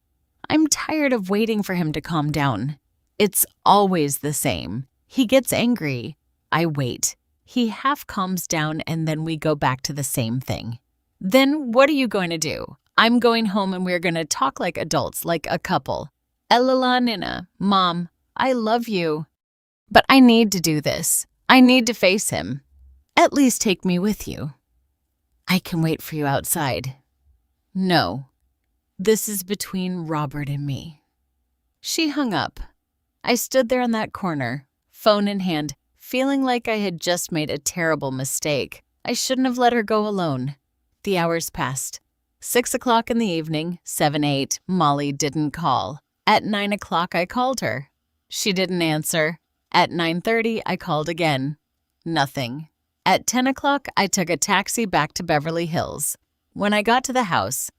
I'm tired of waiting for him to calm down. It's always the same. He gets angry. I wait. He half calms down and then we go back to the same thing. Then what are you going to do? I'm going home and we're going to talk like adults, like a couple. Elala Nina, Mom, I love you. But I need to do this. I need to face him. At least take me with you. I can wait for you outside. No. This is between Robert and me. She hung up. I stood there in that corner, phone in hand, feeling like I had just made a terrible mistake. I shouldn't have let her go alone. The hours passed. 6 o'clock in the evening, 7-8, Molly didn't call. At 9 o'clock, I called her. She didn't answer. At 9:30, I called again. Nothing. At 10 o'clock, I took a taxi back to Beverly Hills. When I got to the house,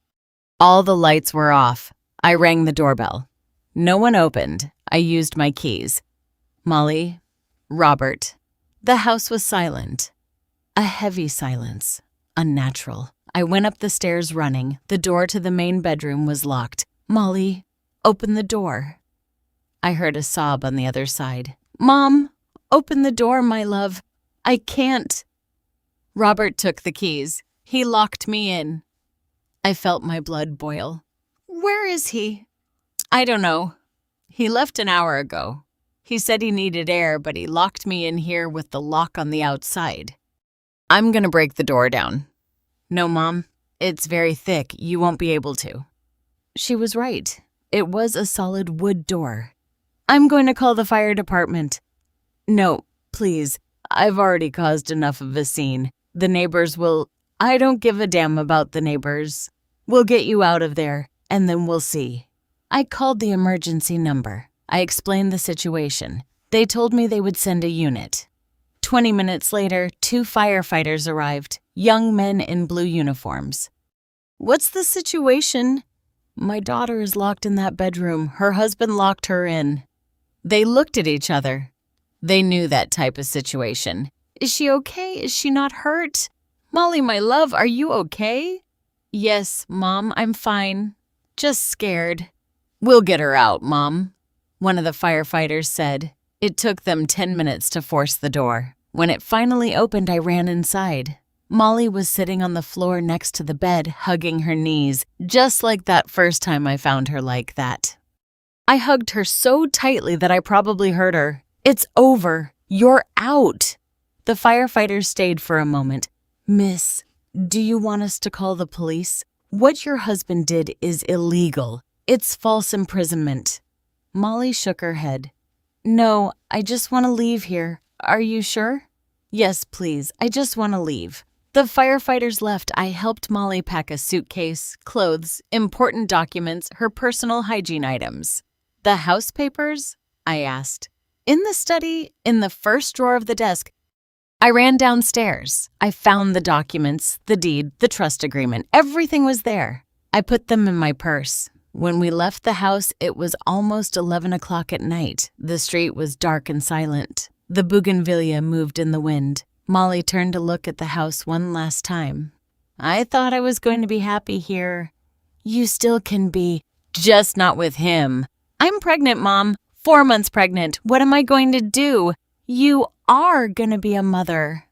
all the lights were off. I rang the doorbell. No one opened. I used my keys. Molly, Robert. The house was silent. A heavy silence. Unnatural. I went up the stairs running. The door to the main bedroom was locked. Molly, open the door. I heard a sob on the other side. Mom, open the door, my love. I can't. Robert took the keys. He locked me in. I felt my blood boil. Where is he? I don't know. He left an hour ago. He said he needed air, but he locked me in here with the lock on the outside. I'm gonna break the door down. No, Mom. It's very thick. You won't be able to. She was right. It was a solid wood door. I'm going to call the fire department. No, please. I've already caused enough of a scene. The neighbors will... I don't give a damn about the neighbors. We'll get you out of there, and then we'll see. I called the emergency number. I explained the situation. They told me they would send a unit. 20 minutes later, 2 firefighters arrived, young men in blue uniforms. What's the situation? My daughter is locked in that bedroom. Her husband locked her in. They looked at each other. They knew that type of situation. Is she okay? Is she not hurt? Molly, my love, are you okay? Yes, Mom, I'm fine. Just scared. We'll get her out, Mom, one of the firefighters said. It took them 10 minutes to force the door. When it finally opened, I ran inside. Molly was sitting on the floor next to the bed, hugging her knees, just like that first time I found her like that. I hugged her so tightly that I probably hurt her. "It's over. You're out." The firefighters stayed for a moment. "Miss, do you want us to call the police? What your husband did is illegal. It's false imprisonment." Molly shook her head. "No, I just want to leave here. Are you sure?" "Yes, please. I just want to leave." The firefighters left. I helped Molly pack a suitcase, clothes, important documents, her personal hygiene items. "The house papers?" I asked. "In the study, in the first drawer of the desk." I ran downstairs. I found the documents, the deed, the trust agreement. Everything was there. I put them in my purse. When we left the house, it was almost 11 o'clock at night. The street was dark and silent. The bougainvillea moved in the wind. Molly turned to look at the house one last time. "I thought I was going to be happy here." "You still can be, just not with him." "I'm pregnant, Mom. 4 months pregnant. What am I going to do?" "You are going to be a mother.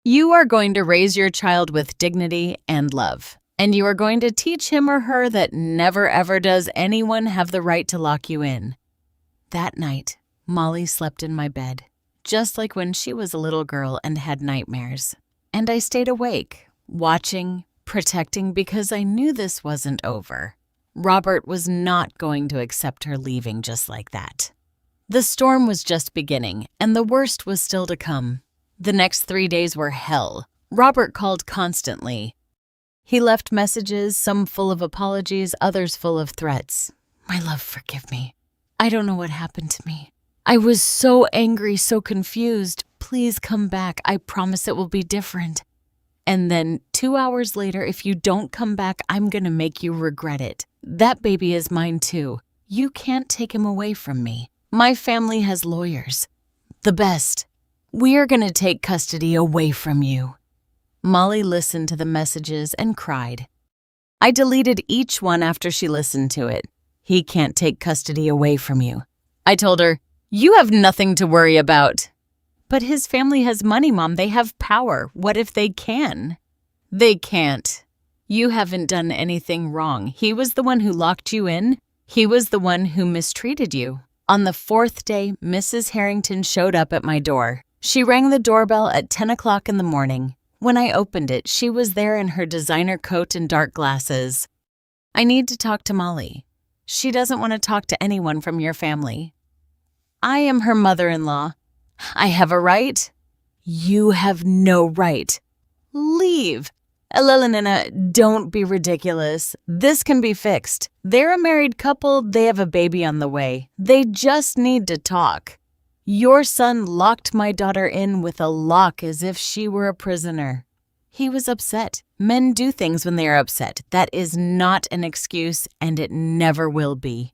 You are going to raise your child with dignity and love. And you are going to teach him or her that never ever does anyone have the right to lock you in." That night, Molly slept in my bed, just like when she was a little girl and had nightmares. And I stayed awake, watching, protecting, because I knew this wasn't over. Robert was not going to accept her leaving just like that. The storm was just beginning, and the worst was still to come. The next 3 days were hell. Robert called constantly. He left messages, some full of apologies, others full of threats. "My love, forgive me. I don't know what happened to me. I was so angry, so confused. Please come back. I promise it will be different." And then 2 hours later, "If you don't come back, I'm going to make you regret it. That baby is mine too. You can't take him away from me. My family has lawyers. The best. We are going to take custody away from you." Molly listened to the messages and cried. I deleted each one after she listened to it. "He can't take custody away from you." I told her, "You have nothing to worry about." "But his family has money, Mom. They have power. What if they can?" "They can't. You haven't done anything wrong. He was the one who locked you in. He was the one who mistreated you." On the 4th day, Mrs. Harrington showed up at my door. She rang the doorbell at 10 o'clock in the morning. When I opened it, she was there in her designer coat and dark glasses. "I need to talk to Molly. She doesn't want to talk to anyone from your family." "I am her mother-in-law." "I have a right." "You have no right. Leave." "Elena, don't be ridiculous. This can be fixed. They're a married couple. They have a baby on the way. They just need to talk. Your son locked my daughter in with a lock as if she were a prisoner. He was upset. Men do things when they are upset. That is not an excuse, and it never will be.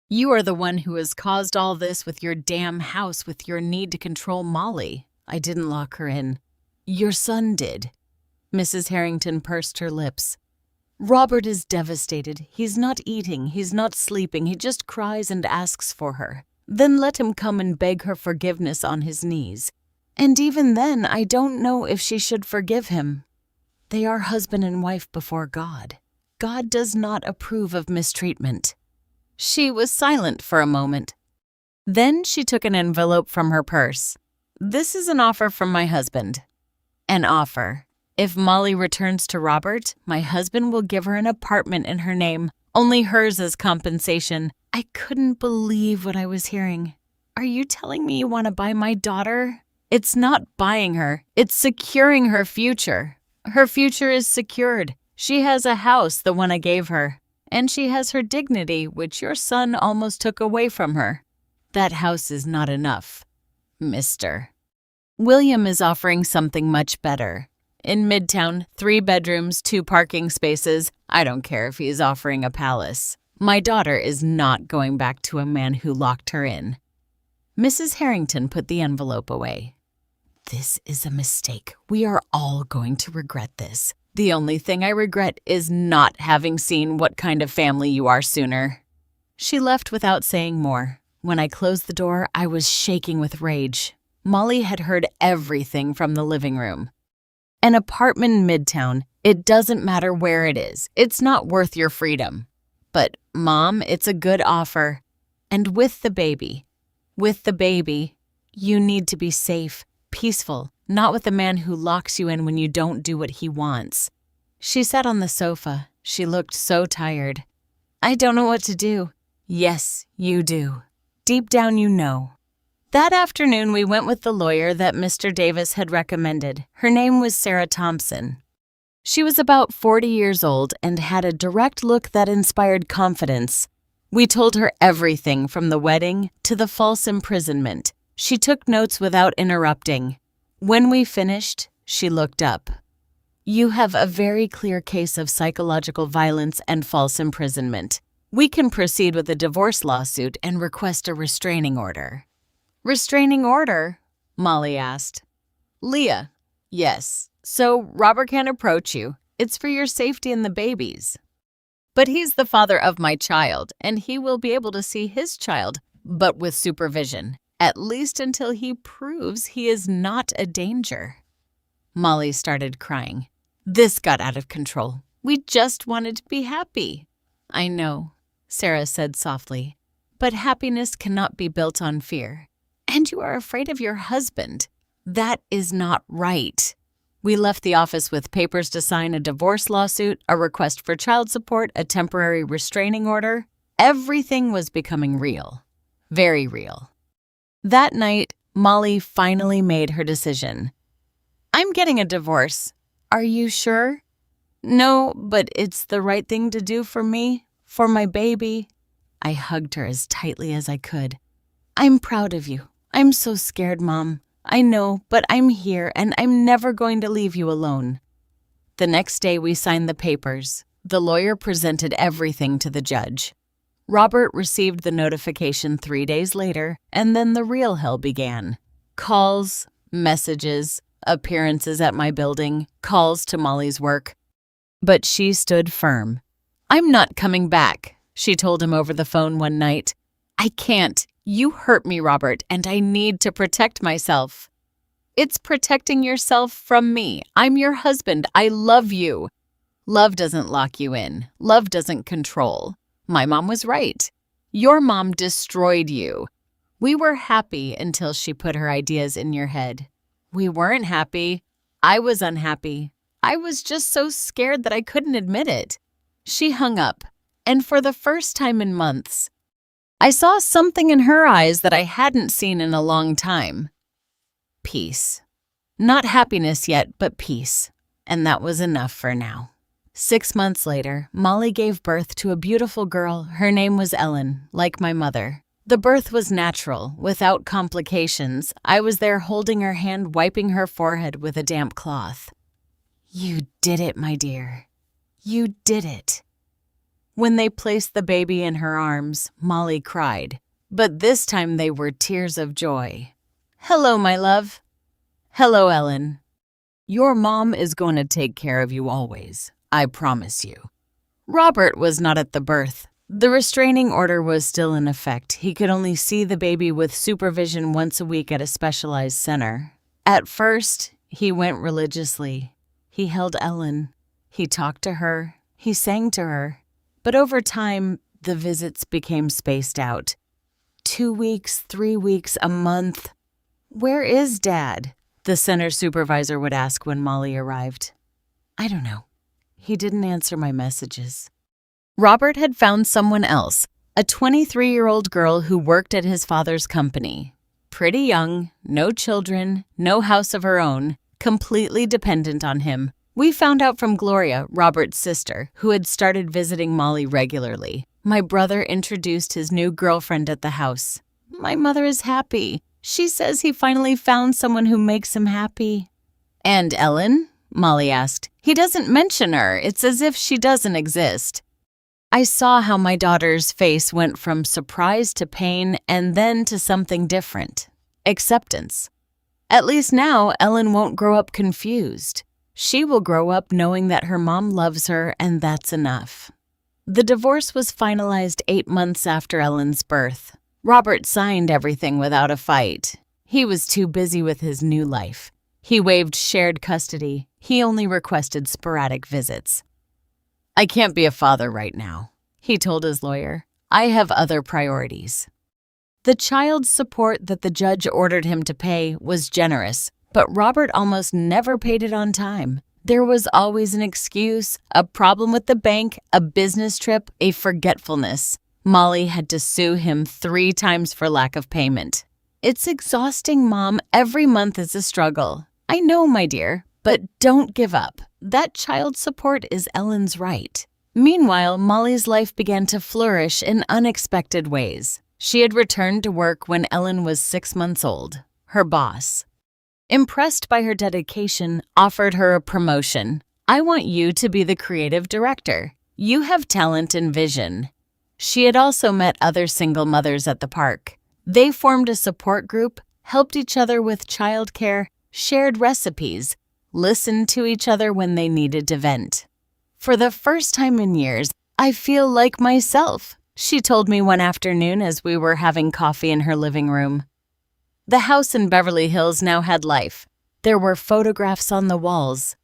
You are the one who has caused all this with your damn house, with your need to control Molly. I didn't lock her in. Your son did." Mrs. Harrington pursed her lips. "Robert is devastated. He's not eating. He's not sleeping. He just cries and asks for her. Then let him come and beg her forgiveness on his knees. And even then, I don't know if she should forgive him. They are husband and wife before God. God does not approve of mistreatment." She was silent for a moment. Then she took an envelope from her purse. "This is an offer from my husband." "An offer. If Molly returns to Robert, my husband will give her an apartment in her name, only hers as compensation." I couldn't believe what I was hearing. "Are you telling me you want to buy my daughter?" "It's not buying her. It's securing her future. Her future is secured. She has a house, the one I gave her. And she has her dignity, which your son almost took away from her. That house is not enough, mister. William is offering something much better. In Midtown, 3 bedrooms, 2 parking spaces. I don't care if he's offering a palace. My daughter is not going back to a man who locked her in." Mrs. Harrington put the envelope away. "This is a mistake. We are all going to regret this. The only thing I regret is not having seen what kind of family you are sooner." She left without saying more. When I closed the door, I was shaking with rage. Molly had heard everything from the living room. "An apartment in Midtown. It doesn't matter where it is. It's not worth your freedom." "But, Mom, it's a good offer." and with the baby. With the baby, you need to be safe, peaceful, not with a man who locks you in when you don't do what he wants. She sat on the sofa. She looked so tired. I don't know what to do. Yes, you do. Deep down you know. That afternoon we went with the lawyer that Mr. Davis had recommended. Her name was Sarah Thompson. She was about 40 years old and had a direct look that inspired confidence. We told her everything from the wedding to the false imprisonment. She took notes without interrupting. When we finished, she looked up. You have a very clear case of psychological violence and false imprisonment. We can proceed with a divorce lawsuit and request a restraining order. Restraining order? Molly asked. Leah, yes. So Robert can't approach you. It's for your safety and the baby's. But he's the father of my child, and he will be able to see his child, but with supervision, at least until he proves he is not a danger. Molly started crying. This got out of control. We just wanted to be happy. I know, Sarah said softly, but happiness cannot be built on fear. And you are afraid of your husband. That is not right. We left the office with papers to sign a divorce lawsuit, a request for child support, a temporary restraining order. Everything was becoming real. Very real. That night, Molly finally made her decision. I'm getting a divorce. Are you sure? No, but it's the right thing to do for me, for my baby. I hugged her as tightly as I could. I'm proud of you. I'm so scared, Mom. I know, but I'm here and I'm never going to leave you alone. The next day we signed the papers. The lawyer presented everything to the judge. Robert received the notification 3 days later, and then the real hell began. Calls, messages, appearances at my building, calls to Molly's work. But she stood firm. I'm not coming back, she told him over the phone one night. I can't. You hurt me, Robert, and I need to protect myself. It's protecting yourself from me. I'm your husband. I love you. Love doesn't lock you in. Love doesn't control. My mom was right. Your mom destroyed you. We were happy until she put her ideas in your head. We weren't happy. I was unhappy. I was just so scared that I couldn't admit it. She hung up, and for the first time in months, I saw something in her eyes that I hadn't seen in a long time. Peace. Not happiness yet, but peace. And that was enough for now. 6 months later, Molly gave birth to a beautiful girl. Her name was Ellen, like my mother. The birth was natural, without complications. I was there holding her hand, wiping her forehead with a damp cloth. You did it, my dear. You did it. When they placed the baby in her arms, Molly cried, but this time they were tears of joy. Hello, my love. Hello, Ellen. Your mom is going to take care of you always, I promise you. Robert was not at the birth. The restraining order was still in effect. He could only see the baby with supervision once a week at a specialized center. At first, he went religiously. He held Ellen. He talked to her. He sang to her. But over time, the visits became spaced out. 2 weeks, 3 weeks, a month. Where is Dad? The center supervisor would ask when Molly arrived. I don't know. He didn't answer my messages. Robert had found someone else, a 23-year-old girl who worked at his father's company. Pretty young, no children, no house of her own, completely dependent on him. We found out from Gloria, Robert's sister, who had started visiting Molly regularly. My brother introduced his new girlfriend at the house. My mother is happy. She says he finally found someone who makes him happy. And Ellen? Molly asked. He doesn't mention her. It's as if she doesn't exist. I saw how my daughter's face went from surprise to pain and then to something different. Acceptance. At least now, Ellen won't grow up confused. She will grow up knowing that her mom loves her, and that's enough. The divorce was finalized 8 months after Ellen's birth. Robert signed everything without a fight. He was too busy with his new life. He waived shared custody. He only requested sporadic visits. I can't be a father right now, he told his lawyer. I have other priorities. The child support that the judge ordered him to pay was generous, but Robert almost never paid it on time. There was always an excuse, a problem with the bank, a business trip, a forgetfulness. Molly had to sue him 3 times for lack of payment. It's exhausting, Mom. Every month is a struggle. I know, my dear, but don't give up. That child support is Ellen's right. Meanwhile, Molly's life began to flourish in unexpected ways. She had returned to work when Ellen was 6 months old. Her boss, impressed by her dedication, offered her a promotion. I want you to be the creative director. You have talent and vision. She had also met other single mothers at the park. They formed a support group, helped each other with childcare, shared recipes, listened to each other when they needed to vent. For the first time in years, I feel like myself, she told me one afternoon as we were having coffee in her living room. The house in Beverly Hills now had life. There were photographs on the walls,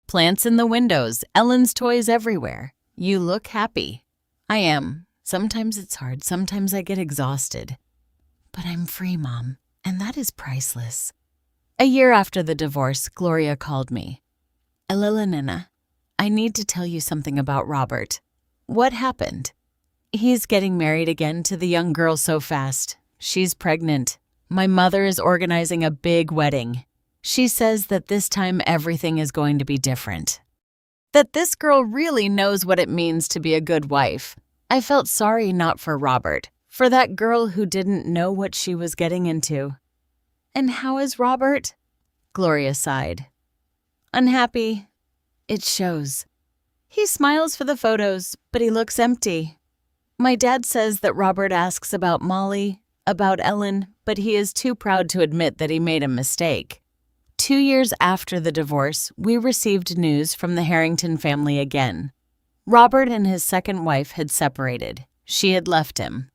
plants in the windows, Ellen's toys everywhere. You look happy. I am. Sometimes it's hard. Sometimes I get exhausted. But I'm free, Mom, and that is priceless. A year after the divorce, Gloria called me. Elila Nina, I need to tell you something about Robert. What happened? He's getting married again to the young girl so fast. She's pregnant. My mother is organizing a big wedding. She says that this time everything is going to be different. That this girl really knows what it means to be a good wife. I felt sorry not for Robert, for that girl who didn't know what she was getting into. And how is Robert? Gloria sighed. Unhappy. It shows. He smiles for the photos, but he looks empty. My dad says that Robert asks about Molly, about Ellen, but he is too proud to admit that he made a mistake. 2 years after the divorce, we received news from the Harrington family again. Robert and his second wife had separated. She had left him,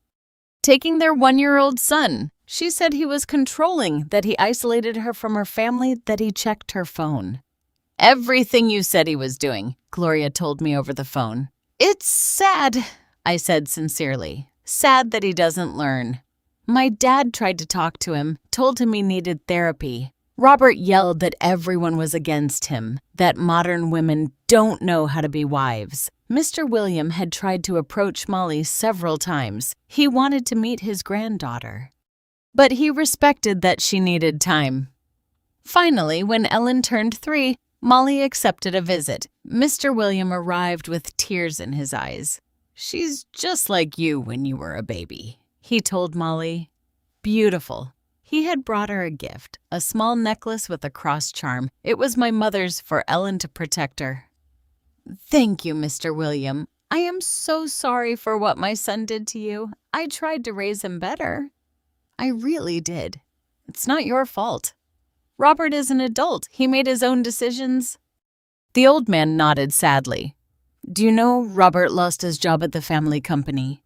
taking their 1-year-old son. She said he was controlling, that he isolated her from her family, that he checked her phone. Everything you said he was doing, Gloria told me over the phone. It's sad, I said sincerely. Sad that he doesn't learn. My dad tried to talk to him, told him he needed therapy. Robert yelled that everyone was against him, that modern women don't know how to be wives. Mr. William had tried to approach Molly several times. He wanted to meet his granddaughter, but he respected that she needed time. Finally, when Ellen turned 3, Molly accepted a visit. Mr. William arrived with tears in his eyes. She's just like you when you were a baby, he told Molly. Beautiful. He had brought her a gift, a small necklace with a cross charm. It was my mother's for Ellen to protect her. Thank you, Mr. William. I am so sorry for what my son did to you. I tried to raise him better. I really did. It's not your fault. Robert is an adult. He made his own decisions. The old man nodded sadly. Do you know Robert lost his job at the family company?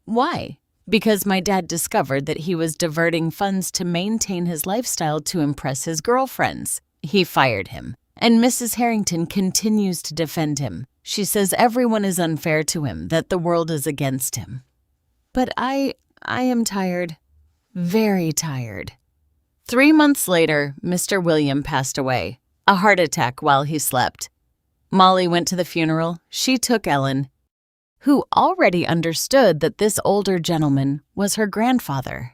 Why? Because my dad discovered that he was diverting funds to maintain his lifestyle to impress his girlfriends. He fired him, and Mrs. Harrington continues to defend him. She says everyone is unfair to him, that the world is against him. But I am tired. Very tired. 3 months later, Mr. William passed away, a heart attack while he slept. Molly went to the funeral. She took Ellen, who already understood that this older gentleman was her grandfather.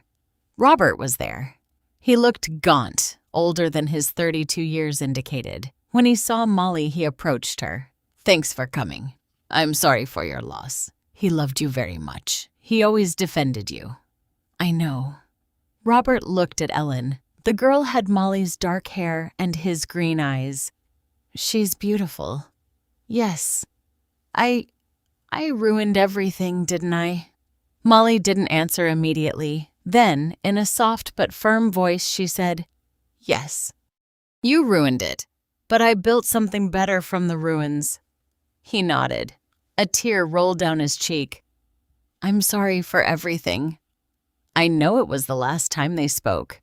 Robert was there. He looked gaunt, older than his 32 years indicated. When he saw Molly, he approached her. Thanks for coming. I'm sorry for your loss. He loved you very much. He always defended you. I know. Robert looked at Ellen. The girl had Molly's dark hair and his green eyes. She's beautiful. Yes. I ruined everything, didn't I? Molly didn't answer immediately. Then, in a soft but firm voice, she said, Yes. You ruined it, but I built something better from the ruins. He nodded. A tear rolled down his cheek. I'm sorry for everything. I know it was the last time they spoke.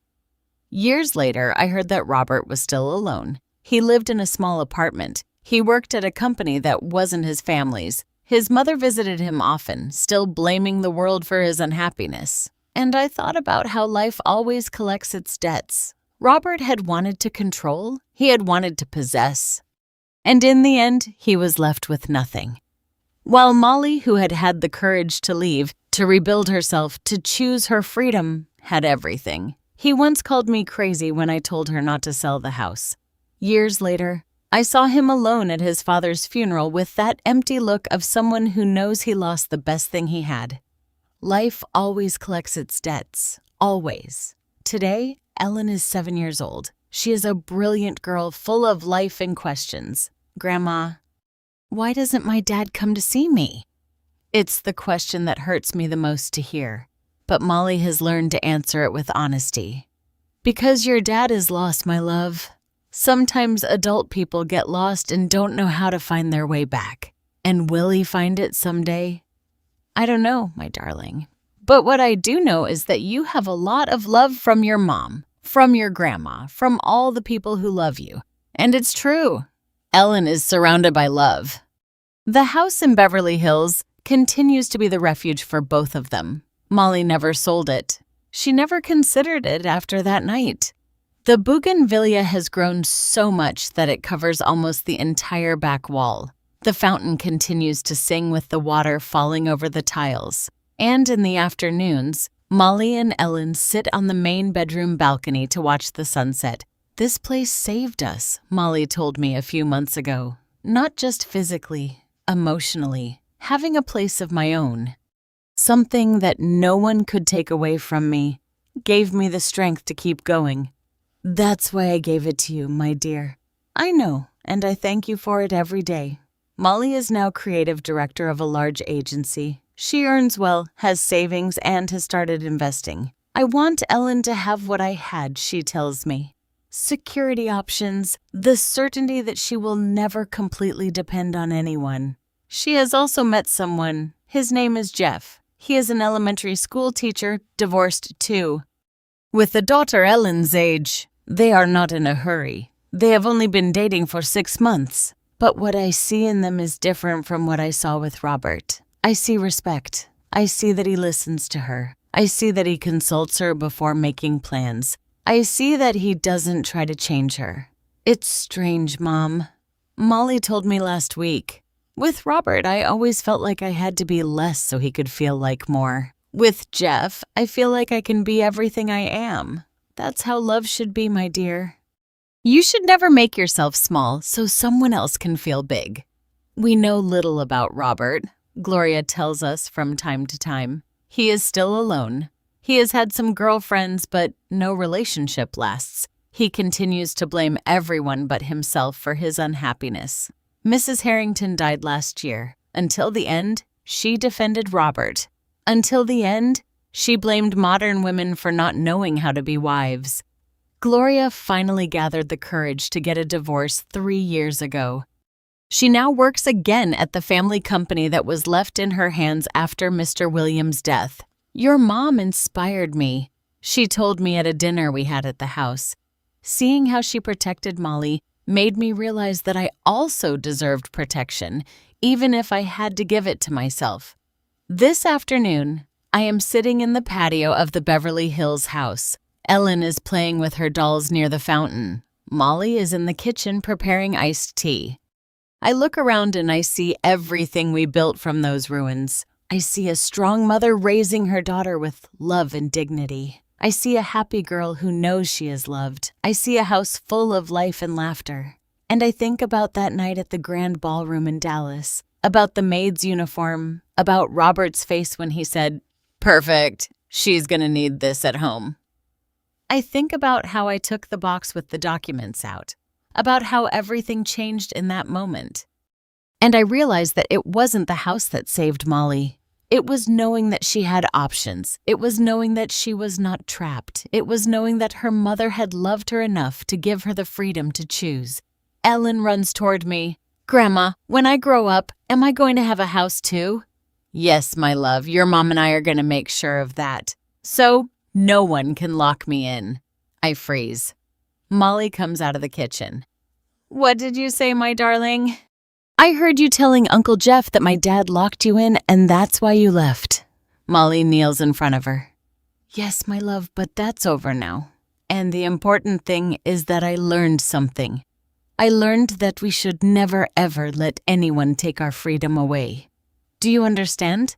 Years later, I heard that Robert was still alone. He lived in a small apartment. He worked at a company that wasn't his family's. His mother visited him often, still blaming the world for his unhappiness. And I thought about how life always collects its debts. Robert had wanted to control, he had wanted to possess. And in the end, he was left with nothing. While Molly, who had had the courage to leave, to rebuild herself, to choose her freedom, had everything. He once called me crazy when I told her not to sell the house. Years later, I saw him alone at his father's funeral with that empty look of someone who knows he lost the best thing he had. Life always collects its debts, always. Today, Ellen is 7 years old. She is a brilliant girl full of life and questions. Grandma, why doesn't my dad come to see me? It's the question that hurts me the most to hear, but Molly has learned to answer it with honesty. Because your dad is lost, my love. Sometimes adult people get lost and don't know how to find their way back. And will he find it someday? I don't know, my darling. But what I do know is that you have a lot of love from your mom, from your grandma, from all the people who love you. And it's true. Ellen is surrounded by love. The house in Beverly Hills continues to be the refuge for both of them. Molly never sold it. She never considered it after that night. The bougainvillea has grown so much that it covers almost the entire back wall. The fountain continues to sing with the water falling over the tiles. And in the afternoons, Molly and Ellen sit on the main bedroom balcony to watch the sunset. This place saved us, Molly told me a few months ago. Not just physically, emotionally, having a place of my own. Something that no one could take away from me, gave me the strength to keep going. That's why I gave it to you, my dear. I know, and I thank you for it every day. Molly is now creative director of a large agency. She earns well, has savings, and has started investing. I want Ellen to have what I had, she tells me. Security options, the certainty that she will never completely depend on anyone. She has also met someone. His name is Jeff. He is an elementary school teacher, divorced too. With a daughter Ellen's age, they are not in a hurry. They have only been dating for 6 months. But what I see in them is different from what I saw with Robert. I see respect. I see that he listens to her. I see that he consults her before making plans. I see that he doesn't try to change her. It's strange, Mom. Molly told me last week. With Robert, I always felt like I had to be less so he could feel like more. With Jeff, I feel like I can be everything I am. That's how love should be, my dear. You should never make yourself small so someone else can feel big. We know little about Robert, Gloria tells us from time to time. He is still alone. He has had some girlfriends, but no relationship lasts. He continues to blame everyone but himself for his unhappiness. Mrs. Harrington died last year. Until the end, she defended Robert. Until the end, she blamed modern women for not knowing how to be wives. Gloria finally gathered the courage to get a divorce 3 years ago. She now works again at the family company that was left in her hands after Mr. Williams' death. Your mom inspired me, she told me at a dinner we had at the house. Seeing how she protected Molly made me realize that I also deserved protection, even if I had to give it to myself. This afternoon, I am sitting in the patio of the Beverly Hills house. Ellen is playing with her dolls near the fountain. Molly is in the kitchen preparing iced tea. I look around and I see everything we built from those ruins. I see a strong mother raising her daughter with love and dignity. I see a happy girl who knows she is loved. I see a house full of life and laughter. And I think about that night at the Grand Ballroom in Dallas, about the maid's uniform, about Robert's face when he said, "Perfect, she's gonna need this at home." I think about how I took the box with the documents out, about how everything changed in that moment. And I realized that it wasn't the house that saved Molly. It was knowing that she had options. It was knowing that she was not trapped. It was knowing that her mother had loved her enough to give her the freedom to choose. Ellen runs toward me. "Grandma, when I grow up, am I going to have a house too?" "Yes, my love, your mom and I are going to make sure of that. So, no one can lock me in." I freeze. Molly comes out of the kitchen. "What did you say, my darling?" "I heard you telling Uncle Jeff that my dad locked you in and that's why you left." Molly kneels in front of her. Yes, my love, but that's over now. And the important thing is that I learned something. I learned that we should never ever let anyone take our freedom away. Do you understand?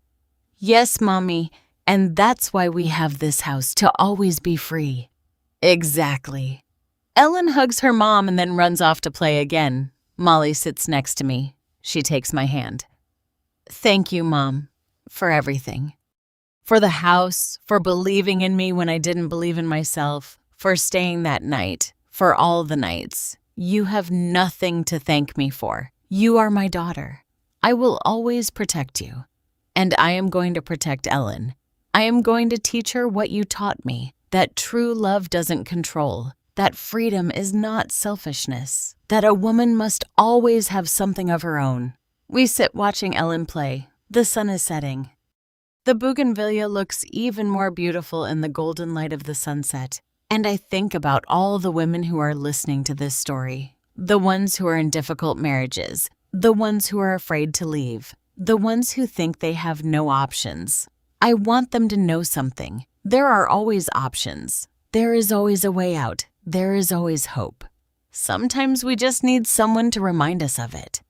Yes, Mommy, and that's why we have this house, to always be free. Exactly. Ellen hugs her mom and then runs off to play again. Molly sits next to me. She takes my hand. Thank you, Mom, for everything. For the house, for believing in me when I didn't believe in myself, for staying that night, for all the nights. You have nothing to thank me for. You are my daughter. I will always protect you. And I am going to protect Ellen. I am going to teach her what you taught me, that true love doesn't control, that freedom is not selfishness, that a woman must always have something of her own. We sit watching Ellen play. The sun is setting. The bougainvillea looks even more beautiful in the golden light of the sunset. And I think about all the women who are listening to this story. The ones who are in difficult marriages. The ones who are afraid to leave. The ones who think they have no options. I want them to know something. There are always options. There is always a way out. There is always hope. Sometimes we just need someone to remind us of it.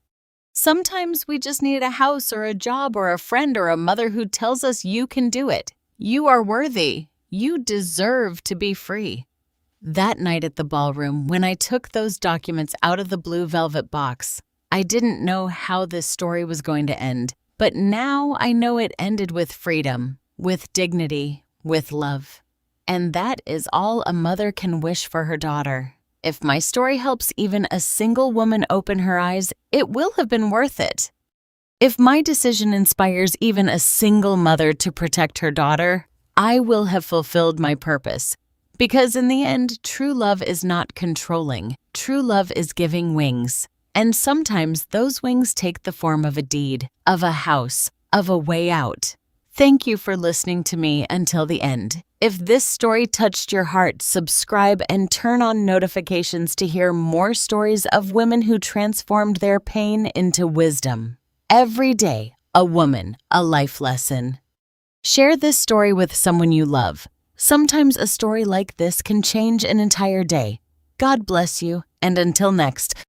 Sometimes we just need a house or a job or a friend or a mother who tells us you can do it. You are worthy. You deserve to be free. That night at the ballroom, when I took those documents out of the blue velvet box, I didn't know how this story was going to end, but now I know it ended with freedom, with dignity, with love. And that is all a mother can wish for her daughter. If my story helps even a single woman open her eyes, it will have been worth it. If my decision inspires even a single mother to protect her daughter, I will have fulfilled my purpose. Because in the end, true love is not controlling. True love is giving wings. And sometimes those wings take the form of a deed, of a house, of a way out. Thank you for listening to me until the end. If this story touched your heart, subscribe and turn on notifications to hear more stories of women who transformed their pain into wisdom. Every day, a woman, a life lesson. Share this story with someone you love. Sometimes a story like this can change an entire day. God bless you, and until next,